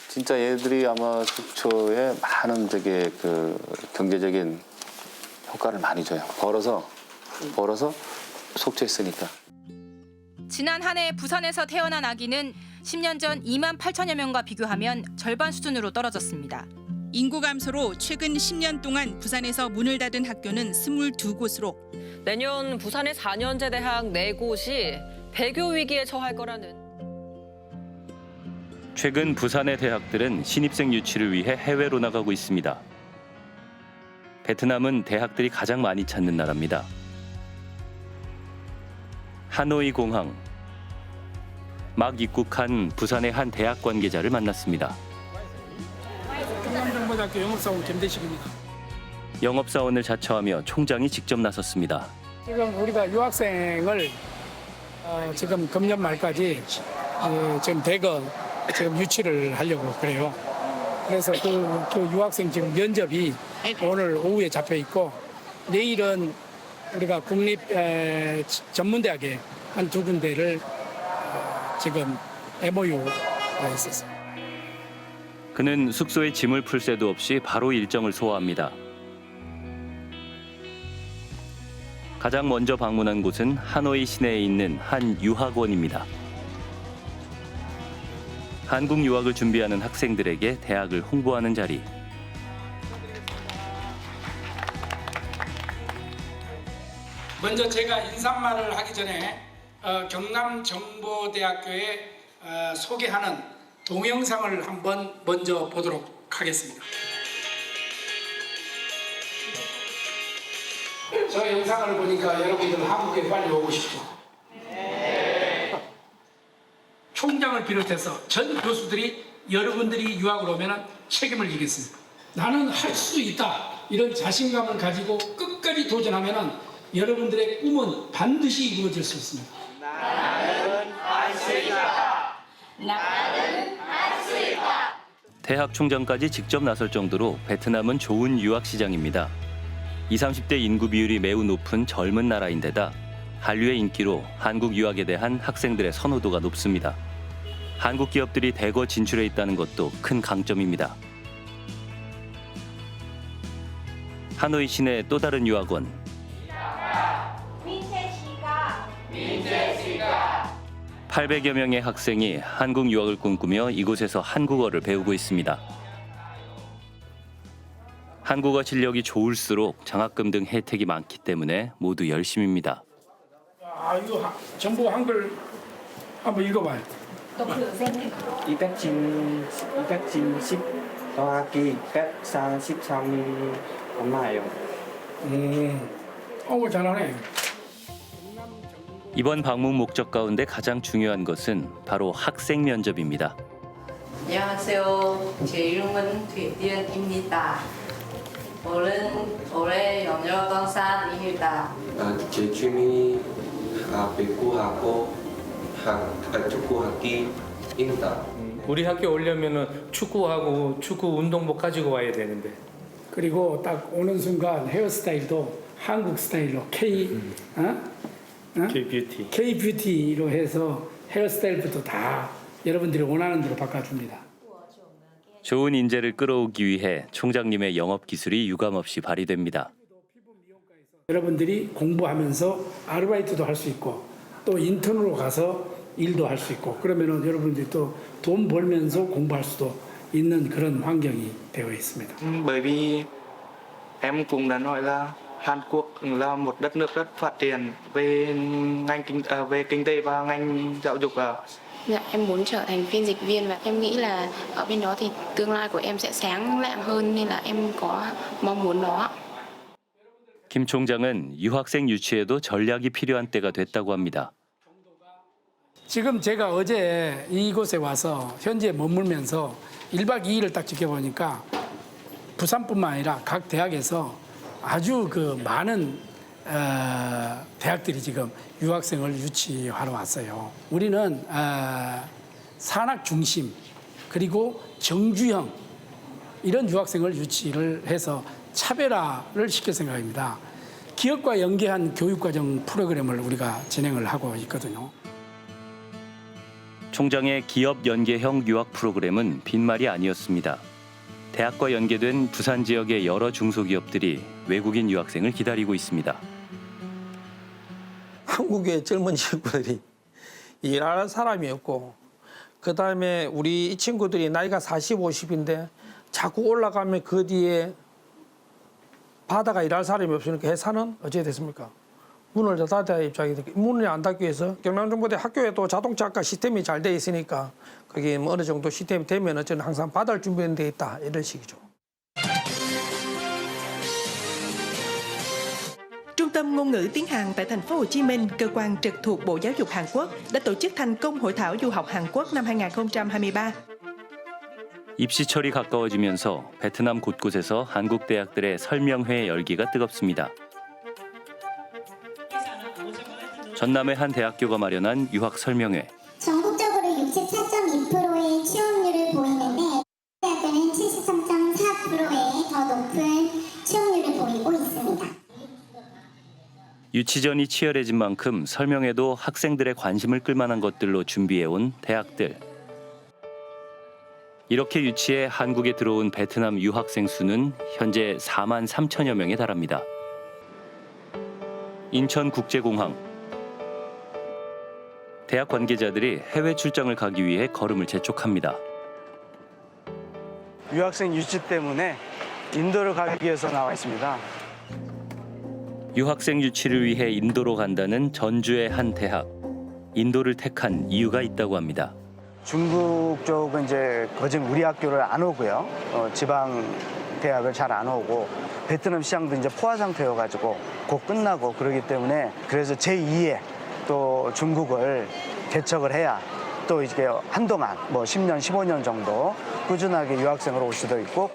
진짜 얘들이 아마 속초에 많은 되게 그 경제적인 효과를 많이 줘요. 벌어서 속초에 쓰니까. 지난 한 해 부산에서 태어난 아기는 10년 전 2만 8천여 명과 비교하면 절반 수준으로 떨어졌습니다. 인구 감소로 최근 10년 동안 부산에서 문을 닫은 학교는 22곳으로 내년 부산의 4년제 대학 4곳이 배교 위기에 처할 거라는. 최근 부산의 대학들은 신입생 유치를 위해 해외로 나가고 있습니다. 베트남은 대학들이 가장 많이 찾는 나라입니다. 하노이 공항. 막 입국한 부산의 한 대학 관계자를 만났습니다. 경남정보대학교 영업사원 김대식입니다. 영업사원을 자처하며 총장이 직접 나섰습니다. 지금 우리가 유학생을 지금 금년 말까지 지금 대거 지금 유치를 하려고 그래요. 그래서 그 유학생 지금 면접이 오늘 오후에 잡혀 있고 내일은 우리가 국립 전문대학에 한 2군데를 지금 MOU가 있었어요. 그는 숙소에 짐을 풀 새도 없이 바로 일정을 소화합니다. 가장 먼저 방문한 곳은 하노이 시내에 있는 한 유학원입니다. 한국 유학을 준비하는 학생들에게 대학을 홍보하는 자리. 먼저 제가 인사말을 하기 전에 경남정보대학교에 소개하는 동영상을 한번 먼저 보도록 하겠습니다. 저 영상을 보니까 여러분들 한국에 빨리 오고 싶죠? 총장을 비롯해서 전 교수들이 여러분들이 유학을 오면 책임을 지겠습니다. 나는 할 수 있다. 이런 자신감을 가지고 끝까지 도전하면 여러분들의 꿈은 반드시 이루어질 수 있습니다. 나는 할 수 있다. 나는 할 수 있다. 대학 총장까지 직접 나설 정도로 베트남은 좋은 유학 시장입니다. 20, 30대 인구 비율이 매우 높은 젊은 나라인데다 한류의 인기로 한국 유학에 대한 학생들의 선호도가 높습니다. 한국 기업들이 대거 진출해 있다는 것도 큰 강점입니다. 하노이 시내 또 다른 유학원. 민재씨가 800여 명의 학생이 한국 유학을 꿈꾸며 이곳에서 한국어를 배우고 있습니다. 한국어 실력이 좋을수록 장학금 등 혜택이 많기 때문에 모두 열심입니다. 이거 전부 한글 한번 읽어봐요. 270 더하기 143 얼마예요? 잘하네. 이번 방문 목적 가운데 가장 중요한 것은 바로 학생 면접입니다. 안녕하세요. 제 이름은 뒤디은입니다. 올해 연료동산입니다. 제 취미 배구하고 축구하기입니다. 우리 학교 오려면은 축구 운동복 가지고 와야 되는데. 그리고 딱 오는 순간 헤어스타일도 한국 스타일로 K-뷰티로 해서 헤어스타일부터 다 여러분들이 원하는 대로 바꿔줍니다. 좋은 인재를 끌어오기 위해 총장님의 영업 기술이 유감없이 발휘됩니다. 여러분들이 공부하면서 아르바이트도 할 수 있고 또 인턴으로 가서 일도 할 수 있고 그러면은 여러분들이 또 돈 벌면서 공부할 수도 있는 그런 환경이 되어 있습니다. Bởi vì em cũng đã nói là Hàn Quốc là một đất nước rất phát triển về kinh tế và ngành giáo dục. Dạ, em muốn trở thành phiên dịch viên và em nghĩ là ở bên đó thì tương lai của em sẽ sáng lạng hơn nên là em có mong muốn đó. 김 총장은 유학생 유치에도 전략이 필요한 때가 됐다고 합니다. 지금 제가 어제 이곳에 와서 현지에 머물면서 1박 2일을 딱 지켜보니까 부산뿐만 아니라 각 대학에서 아주 그 많은 대학들이 지금 유학생을 유치하러 왔어요. 우리는 산학 중심 그리고 정규형 이런 유학생을 유치를 해서 차별화를 시킬 생각입니다. 기업과 연계한 교육과정 프로그램을 우리가 진행을 하고 있거든요. 총장의 기업 연계형 유학 프로그램은 빈말이 아니었습니다. 대학과 연계된 부산 지역의 여러 중소기업들이 외국인 유학생을 기다리고 있습니다. 한국의 젊은 친구들이 일하는 사람이 없고 그다음에 우리 이 친구들이 나이가 40, 50인데 자꾸 올라가면 그 뒤에 바다가 일할 사람이 없으니까 회사는 어찌 됐습니까? 문을 닫아야 입장이 되니까 문을 안 닫기 위해서 경남정보대 학교에도 자동차학과 시스템이 잘 돼 있으니까 거기 뭐 어느 정도 시스템이 되면 저는 항상 받을 준비는 돼 있다 이런 식이죠. Trung tâm ngôn ngữ tiếng Hàn tại thành phố Hồ Chí Minh, cơ quan trực thuộc Bộ Giáo dục Hàn Quốc đã tổ chức thành công hội thảo du học Hàn Quốc năm 2023. 입시철이 가까워지면서 베트남 곳곳에서 한국 대학들의 설명회 열기가 뜨겁습니다. 전남의 한 대학교가 마련한 유학 설명회. 전국적으로 64.2%의 취업률을 보이는데 대학교는 73.4%의 더 높은 취업률을 보이고 있습니다. 유치전이 치열해진 만큼 설명회도 학생들의 관심을 끌만한 것들로 준비해온 대학들. 이렇게 유치해 한국에 들어온 베트남 유학생 수는 현재 4만 3천여 명에 달합니다. 인천국제공항. 대학 관계자들이 해외 출장을 가기 위해 걸음을 재촉합니다. 유학생 유치 때문에 인도를 가기 위해서 나와 있습니다. 유학생 유치를 위해 인도로 간다는 전주의 한 대학. 인도를 택한 이유가 있다고 합니다. 중국 쪽은 이제 거진 우리 학교를 안 오고요. 지방 대학을 잘 안 오고 베트남 시장도 이제 포화 상태여가지고 곧 끝나고 그러기 때문에 그래서 제2의 또 중국을 개척을 해야 또 이게 한동안 뭐 10년, 15년 정도 꾸준하게 유학생으로 올 수도 있고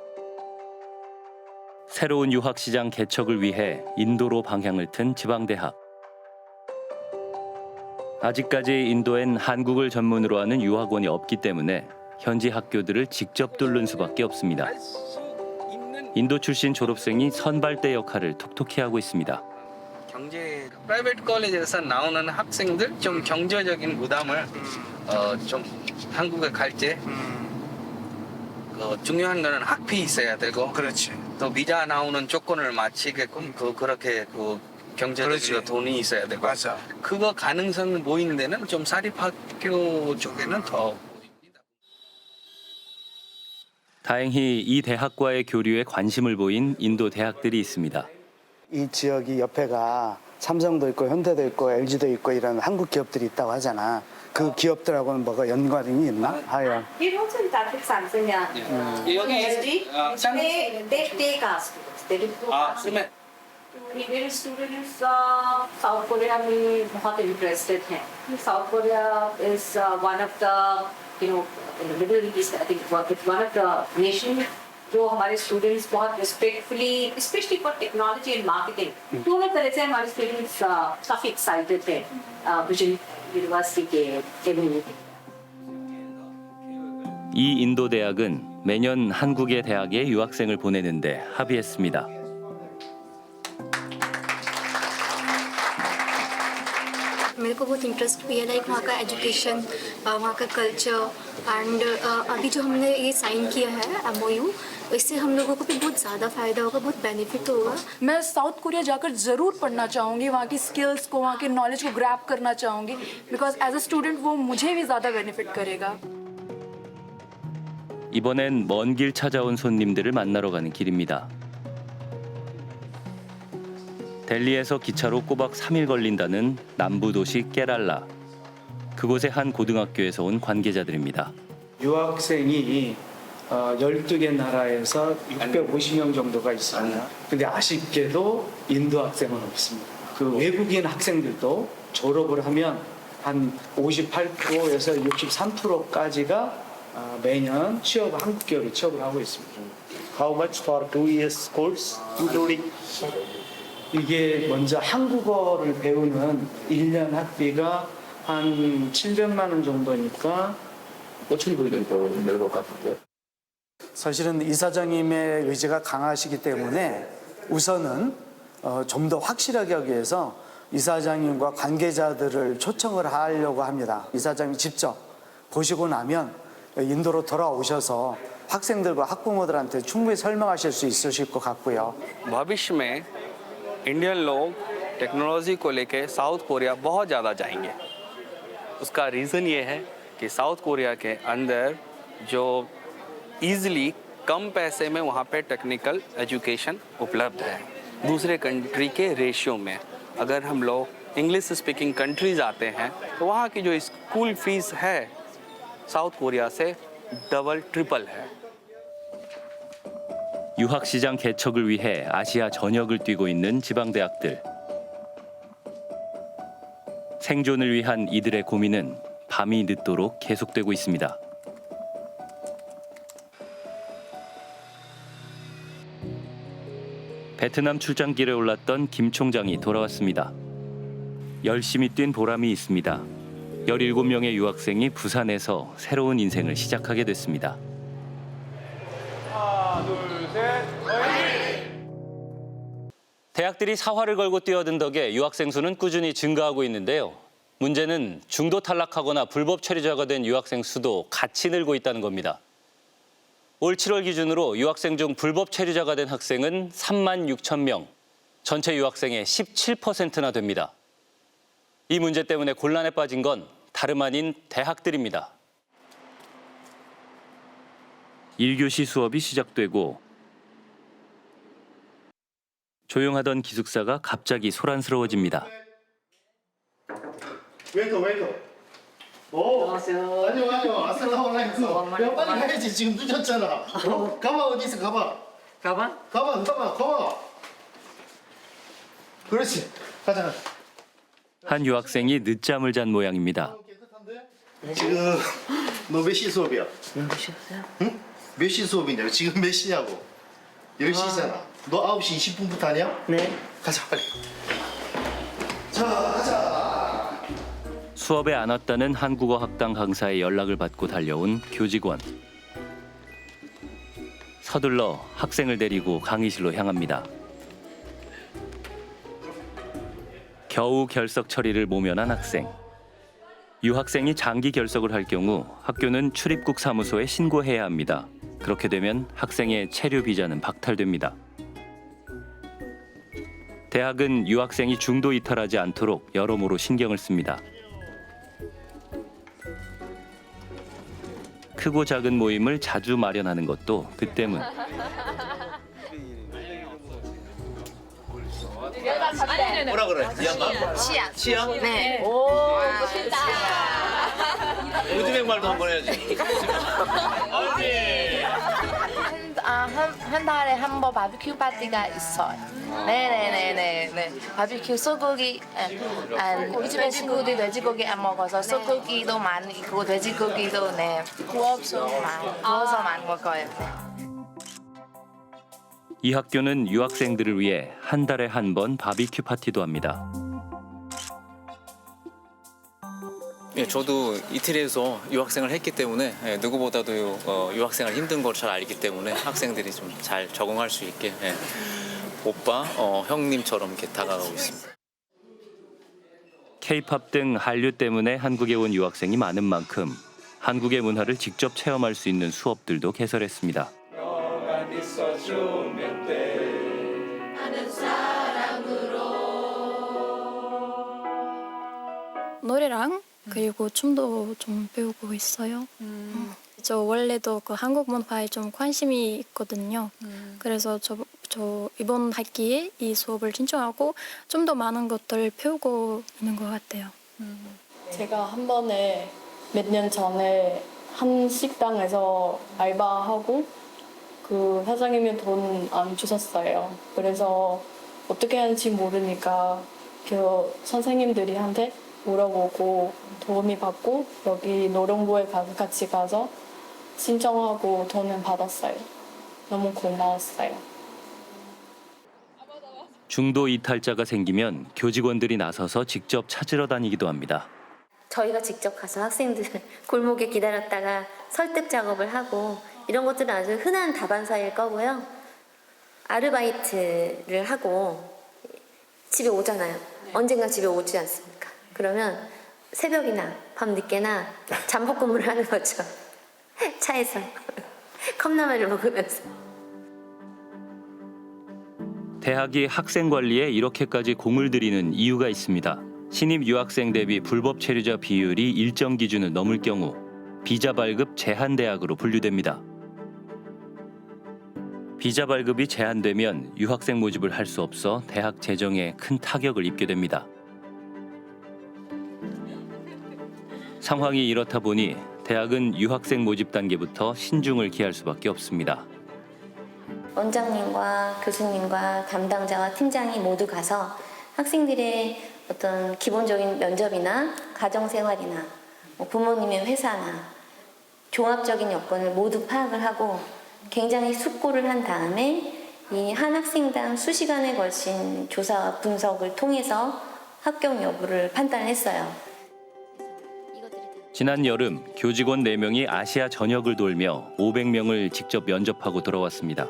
새로운 유학시장 개척을 위해 인도로 방향을 튼 지방대학. 아직까지 인도엔 한국을 전문으로 하는 유학원이 없기 때문에 현지 학교들을 직접 뚫는 수밖에 없습니다. 인도 출신 졸업생이 선발대 역할을 톡톡히 하고 있습니다. 경제 프라이빗 컬리지에서 나오는 학생들 좀 경제적인 부담을 좀 한국에 갈 때 중요한 거는 학비 있어야 되고 그렇지. 또 비자 나오는 조건을 맞추게끔 그렇게 경제적으로 돈이 있어야 되고 맞아. 그거 가능성 보이는 데는 좀 사립학교 쪽에는 더 다행히 이 대학과의 교류에 관심을 보인 인도 대학들이 있습니다. 이 지역이 옆에가 삼성도 있고 현대도 있고 LG도 있고 이런 한국 기업들이 있다고 하잖아. 그 기업들하고는 뭐가 연관이 있나? 하여. Indian students, South Korea में बहुत interested हैं. South Korea is one of the, in the Middle East, I think it's one of the nations जो हमारे students बहुत respectfully, especially for technology and marketing, दोनों तरह से हमारे students काफी excited थे Vision University के community. 이 인도 대학은 매년 한국의 대학에 유학생을 보내는데 합의했습니다. मेरे को बहुत इंटरेस्ट भी है लाइक वहाँ का एजुकेशन, वहाँ का कल्चर एंड अभी जो हमने ये साइन किया है MOU, इससे हम लोगों को भी बहुत ज़्यादा फ़ायदा होगा, बहुत बेनिफिट होगा। मैं साउथ कोरिया जाकर ज़रूर पढ़ना चाहूँगी, वहाँ की स्किल्स को, वहाँ के नॉलेज को ग्रैब करना चाहूँगी, बिकॉज एज अ स्टूडेंट वो मुझे भी ज़्यादा बेनिफिट करेगा। 이번엔 먼 길 찾아온 손님들을 만나러 가는 길입니다. 델리에서 기차로 꼬박 3일 걸린다는 남부 도시 깨랄라. 그곳의 한 고등학교에서 온 관계자들입니다. 유학생이 12개 나라에서 650명 정도가 있습니다. 근데 아쉽게도 인도 학생은 없습니다. 그 외국인 학생들도 졸업을 하면 한 58%에서 63%까지가 매년 한국 기업에 취업을 하고 있습니다. How much for 2 years course, including? 이게 먼저 한국어를 배우는 1년 학비가 한 700만 원 정도니까 5,000불 정도 될 것 같은데. 사실은 이사장님의 의지가 강하시기 때문에 우선은 좀 더 확실하게 하기 위해서 이사장님과 관계자들을 초청을 하려고 합니다. 이사장님이 직접 보시고 나면 인도로 돌아오셔서 학생들과 학부모들한테 충분히 설명하실 수 있으실 것 같고요. भविष्य में इंडियन लोग टेक्नोलॉजी को लेके साउथ कोरिया बहुत ज़्यादा जाएंगे। उसका रीज़न ये है कि साउथ कोरिया के अंदर जो ईज़िली कम पैसे में वहाँ पे टेक्निकल एजुकेशन उपलब्ध है दूसरे कंट्री के रेशियो में। अगर हम लोग इंग्लिश स्पीकिंग कंट्रीज आते हैं तो वहाँ की जो स्कूल फीस है साउथ कोरिया से डबल ट्रिपल है। 유학 시장 개척을 위해 아시아 전역을 뛰고 있는 지방대학들. 생존을 위한 이들의 고민은 밤이 늦도록 계속되고 있습니다. 베트남 출장길에 올랐던 김 총장이 돌아왔습니다. 열심히 뛴 보람이 있습니다. 17명의 유학생이 부산에서 새로운 인생을 시작하게 됐습니다. 하나, 둘, 셋, 대학들이 사활을 걸고 뛰어든 덕에 유학생 수는 꾸준히 증가하고 있는데요. 문제는 중도 탈락하거나 불법 체류자가 된 유학생 수도 같이 늘고 있다는 겁니다. 올 7월 기준으로 유학생 중 불법 체류자가 된 학생은 3만 6천 명, 전체 유학생의 17%나 됩니다. 이 문제 때문에 곤란에 빠진 건 다름 아닌 대학들입니다. 1교시 수업이 시작되고 조용하던 기숙사가 갑자기 소란스러워집니다. 웰컴. 안녕하세요. 아슬라말라이쿰. 야 빨리 가야지. 지금 늦었잖아. 가방 어디 있어? 가방. 그렇지. 가자. 한 유학생이 늦잠을 잔 모양입니다. 지금 너 몇 시 수업이야? 10시였어요? 응? 몇 시 수업이냐고? 지금 몇 시냐고? 10시잖아. 너 9시 20분부터 하냐? 네. 가자 빨리. 자 가자. 수업에 안 왔다는 한국어 학당 강사의 연락을 받고 달려온 교직원. 서둘러 학생을 데리고 강의실로 향합니다. 겨우 결석 처리를 모면한 학생. 유학생이 장기 결석을 할 경우 학교는 출입국 사무소에 신고해야 합니다. 그렇게 되면 학생의 체류 비자는 박탈됩니다. 대학은 유학생이 중도 이탈하지 않도록 여러모로 신경을 씁니다. 크고 작은 모임을 자주 마련하는 것도 그 때문. 뭐라 그래? 이 양반? 치양? 네. 오, 멋있다. 요즘에 말도 한번 해야지. 한 달에 한 번 바비큐 파티가 있어요. 네네네네. 바비큐 소고기, 요즘에 친구들이 돼지고기 안 먹어서 소고기도 많이 있고 돼지고기도 구워서 많이 먹어요. 이 학교는 유학생들을 위해 한 달에 한 번 바비큐 파티도 합니다. 예, 저도 이태리에서 유학생을 했기 때문에 누구보다도 유학생활 힘든 걸 잘 알기 때문에 학생들이 좀 잘 적응할 수 있게 오빠, 형님처럼 이렇게 다가가고 있습니다. K-팝 등 한류 때문에 한국에 온 유학생이 많은 만큼 한국의 문화를 직접 체험할 수 있는 수업들도 개설했습니다. 노래랑 그리고 춤도 좀 배우고 있어요. 저 원래도 그 한국 문화에 좀 관심이 있거든요. 그래서 저 이번 학기에 이 수업을 신청하고 좀 더 많은 것들 배우고 있는 것 같아요. 제가 한 번에 몇 년 전에 한 식당에서 알바하고 그 사장님이 돈 안 주셨어요. 그래서 어떻게 하는지 모르니까 그 선생님들이한테 물어보고 도움이 받고 여기 노령부에 같이 가서 신청하고 돈을 받았어요. 너무 고마웠어요. 중도 이탈자가 생기면 교직원들이 나서서 직접 찾으러 다니기도 합니다. 저희가 직접 가서 학생들 골목에 기다렸다가 설득 작업을 하고 이런 것들은 아주 흔한 다반사일 거고요. 아르바이트를 하고 집에 오잖아요. 언젠가 집에 오지 않습니까? 그러면 새벽이나 밤늦게나 잠복 근무를 하는 거죠. 차에서 컵라면을 먹으면서. 대학이 학생 관리에 이렇게까지 공을 들이는 이유가 있습니다. 신입 유학생 대비 불법 체류자 비율이 일정 기준을 넘을 경우 비자 발급 제한 대학으로 분류됩니다. 비자 발급이 제한되면 유학생 모집을 할 수 없어 대학 재정에 큰 타격을 입게 됩니다. 상황이 이렇다 보니 대학은 유학생 모집 단계부터 신중을 기할 수밖에 없습니다. 원장님과 교수님과 담당자와 팀장이 모두 가서 학생들의 어떤 기본적인 면접이나 가정생활이나 부모님의 회사나 종합적인 여건을 모두 파악을 하고 굉장히 숙고를 한 다음에 이 한 학생당 수시간에 걸친 조사와 분석을 통해서 합격 여부를 판단했어요. 지난 여름 교직원 4명이 아시아 전역을 돌며 500명을 직접 면접하고 돌아왔습니다.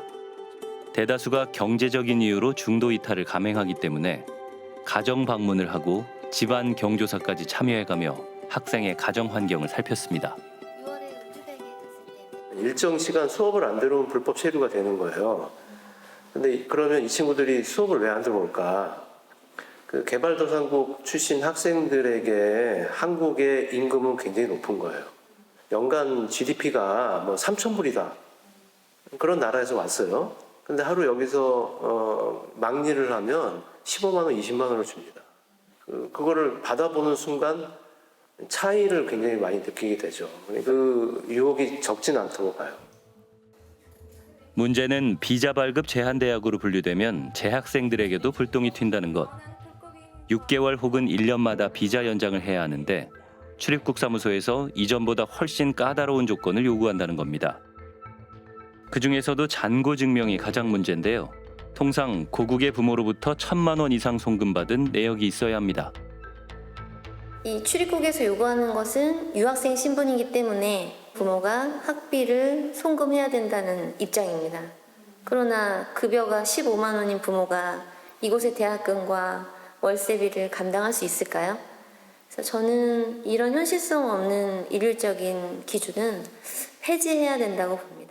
대다수가 경제적인 이유로 중도 이탈을 감행하기 때문에 가정 방문을 하고 집안 경조사까지 참여해가며 학생의 가정 환경을 살폈습니다. 일정 시간 수업을 안 들어오면 불법 체류가 되는 거예요. 근데 그러면 이 친구들이 수업을 왜 안 들어올까? 그 개발도상국 출신 학생들에게 한국의 임금은 굉장히 높은 거예요. 연간 GDP가 뭐 3,000불이다. 그런 나라에서 왔어요. 근데 하루 여기서 막리를 하면 15만 원, 20만 원을 줍니다. 그거를 받아보는 순간 차이를 굉장히 많이 느끼게 되죠. 그 유혹이 적진 않다고 봐요. 문제는 비자 발급 제한 대학으로 분류되면 재학생들에게도 불똥이 튄다는 것. 6개월 혹은 1년마다 비자 연장을 해야 하는데 출입국 사무소에서 이전보다 훨씬 까다로운 조건을 요구한다는 겁니다. 그중에서도 잔고 증명이 가장 문제인데요. 통상 고국의 부모로부터 1,000만 원 이상 송금받은 내역이 있어야 합니다. 이 출입국에서 요구하는 것은 유학생 신분이기 때문에 부모가 학비를 송금해야 된다는 입장입니다. 그러나 급여가 15만 원인 부모가 이곳의 대학금과 월세비를 감당할 수 있을까요? 그래서 저는 이런 현실성 없는 일률적인 기준은 폐지해야 된다고 봅니다.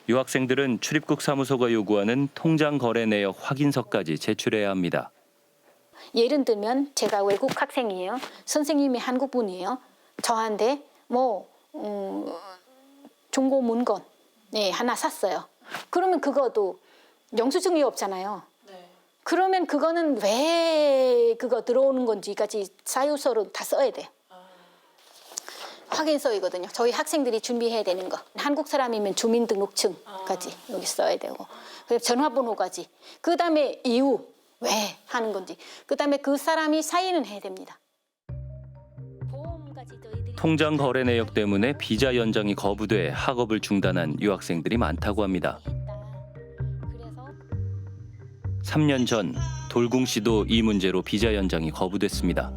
유학생들은 출입국 사무소가 요구하는 통장 거래 내역 확인서까지 제출해야 합니다. 예를 들면 제가 외국 학생이에요. 선생님이 한국 분이에요. 저한테 중고 물건 하나 샀어요. 그러면 그것도 영수증이 없잖아요. 그러면 그거는 왜 그거 들어오는 건지까지 사유서로 다 써야 돼. 확인서이거든요. 저희 학생들이 준비해야 되는 거. 한국 사람이면 주민등록증까지 여기 써야 되고, 그다음에 전화번호까지. 그다음에 이유 왜 하는 건지. 그다음에 그 사람이 사인은 해야 됩니다. 통장 거래 내역 때문에 비자 연장이 거부돼 학업을 중단한 유학생들이 많다고 합니다. 3년 전 돌궁시도 이 문제로 비자 연장이 거부됐습니다.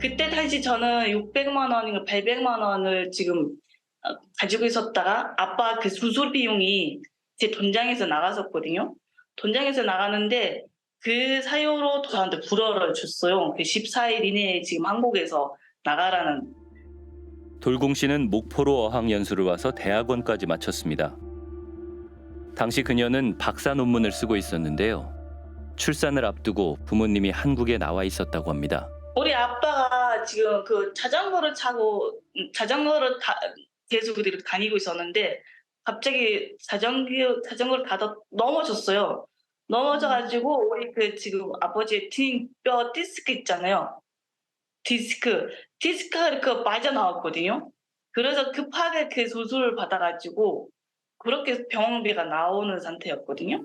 그때 당시 저는 600만 원인가 800만 원을 지금 가지고 있었다가 아빠 그 수술 비용이 제 통장에서 나갔었거든요. 통장에서 나가는데 그 사유로 저한테 불어를 줬어요. 그 14일 이내에 지금 한국에서 나가라는. 돌궁 씨는 목포로 어학연수를 와서 대학원까지 마쳤습니다. 당시 그녀는 박사 논문을 쓰고 있었는데요. 출산을 앞두고 부모님이 한국에 나와 있었다고 합니다. 우리 아빠가 지금 그 자전거를 계속 이렇게 다니고 있었는데 갑자기 자전거를 타다 넘어졌어요. 넘어져가지고 우리 그 지금 아버지의 등뼈 디스크 있잖아요. 디스크가 이렇게 빠져나왔거든요. 그래서 급하게 그 수술을 받아가지고 그렇게 병원비가 나오는 상태였거든요.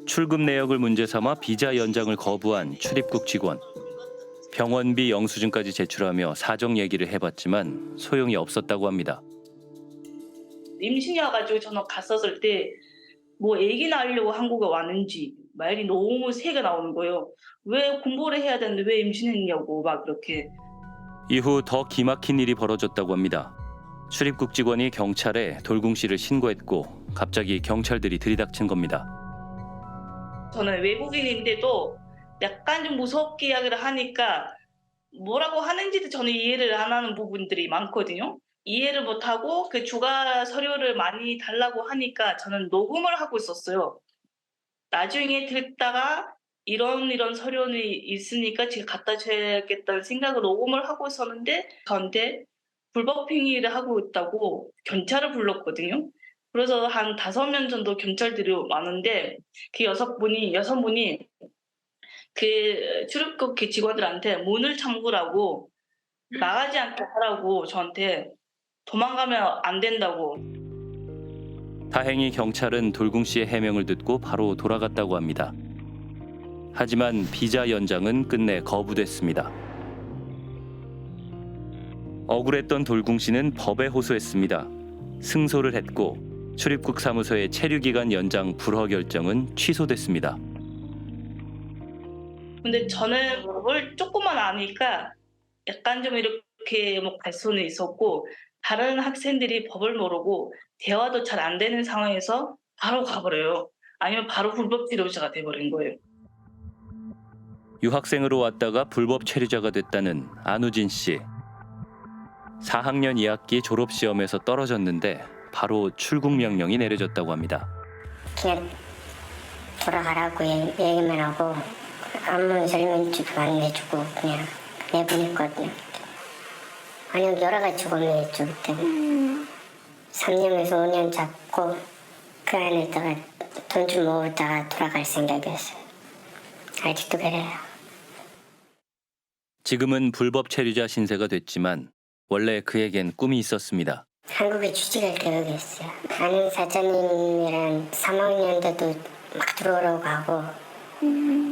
출급 내역을 문제 삼아 비자 연장을 거부한 출입국 직원. 병원비 영수증까지 제출하며 사정 얘기를 해봤지만 소용이 없었다고 합니다. 임신이어가지고 저는 갔었을 때 뭐 아기 낳으려고 한국에 왔는지 말이 너무 세게 나오는 거예요. 왜 공부를 해야 되는데 왜 임신했냐고 막 그렇게. 이후 더 기막힌 일이 벌어졌다고 합니다. 출입국 직원이 경찰에 돌궁 씨를 신고했고 갑자기 경찰들이 들이닥친 겁니다. 저는 외국인인데도 약간 좀 무섭게 이야기를 하니까 뭐라고 하는지도 저는 이해를 안 하는 부분들이 많거든요. 이해를 못하고 그 추가 서류를 많이 달라고 하니까 저는 녹음을 하고 있었어요. 나중에 듣다가 이런 서류는 있으니까 제가 갖다 줘야겠다는 생각으로 녹음을 하고 있었는데 저한테 불법 행위를 하고 있다고 경찰을 불렀거든요. 그래서 한 5명 정도 경찰들이 많은데 그 여섯 분이 그 출입국 직원들한테 문을 잠그라고 나가지 않게 하라고 저한테 도망가면 안 된다고. 다행히 경찰은 돌궁 씨의 해명을 듣고 바로 돌아갔다고 합니다. 하지만 비자 연장은 끝내 거부됐습니다. 억울했던 돌궁 씨는 법에 호소했습니다. 승소를 했고 출입국 사무소의 체류 기간 연장 불허 결정은 취소됐습니다. 근데 저는 법을 조금만 아니까 약간 좀 이렇게 뭐 갈 수는 있었고 다른 학생들이 법을 모르고 대화도 잘 안 되는 상황에서 바로 가버려요. 아니면 바로 불법 체류자가 돼버린 거예요. 유학생으로 왔다가 불법 체류자가 됐다는 안우진 씨. 4학년 2학기 졸업시험에서 떨어졌는데 바로 출국 명령이 내려졌다고 합니다. 그냥 돌아가라고 얘기만 하고 아무 설명도 안 해주고 그냥 내보냈거든요. 아니요, 여러 가지 조건을 했죠 그때. 3년에서 5년 잡고 그 안에다가 돈 좀 모으다가 돌아갈 생각이었어요. 아직도 그래요. 지금은 불법 체류자 신세가 됐지만 원래 그에겐 꿈이 있었습니다. 한국에 취직할 계획이었어요. 아는 사장님이랑 3학년대도 막 들어오라고 하고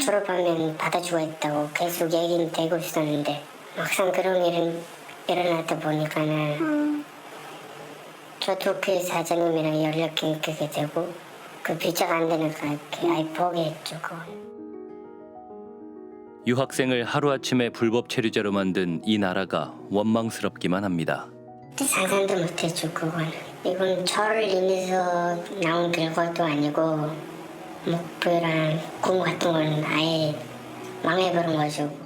졸업하면 받아주겠다고 계속 얘기는 되고 있었는데 막상 그런 일은 일어나다 보니까는 저도 그 사장님이랑 연락이 끊기게 되고 그 비자가 안 되니까 아예 포기했죠. 유학생을 하루아침에 불법 체류자로 만든 이 나라가 원망스럽기만 합니다. 상상도 못했죠 그거는. 이건 저를 인해서 나온 결과도 아니고 목표랑 꿈 같은 건 아예 망해버린 거죠.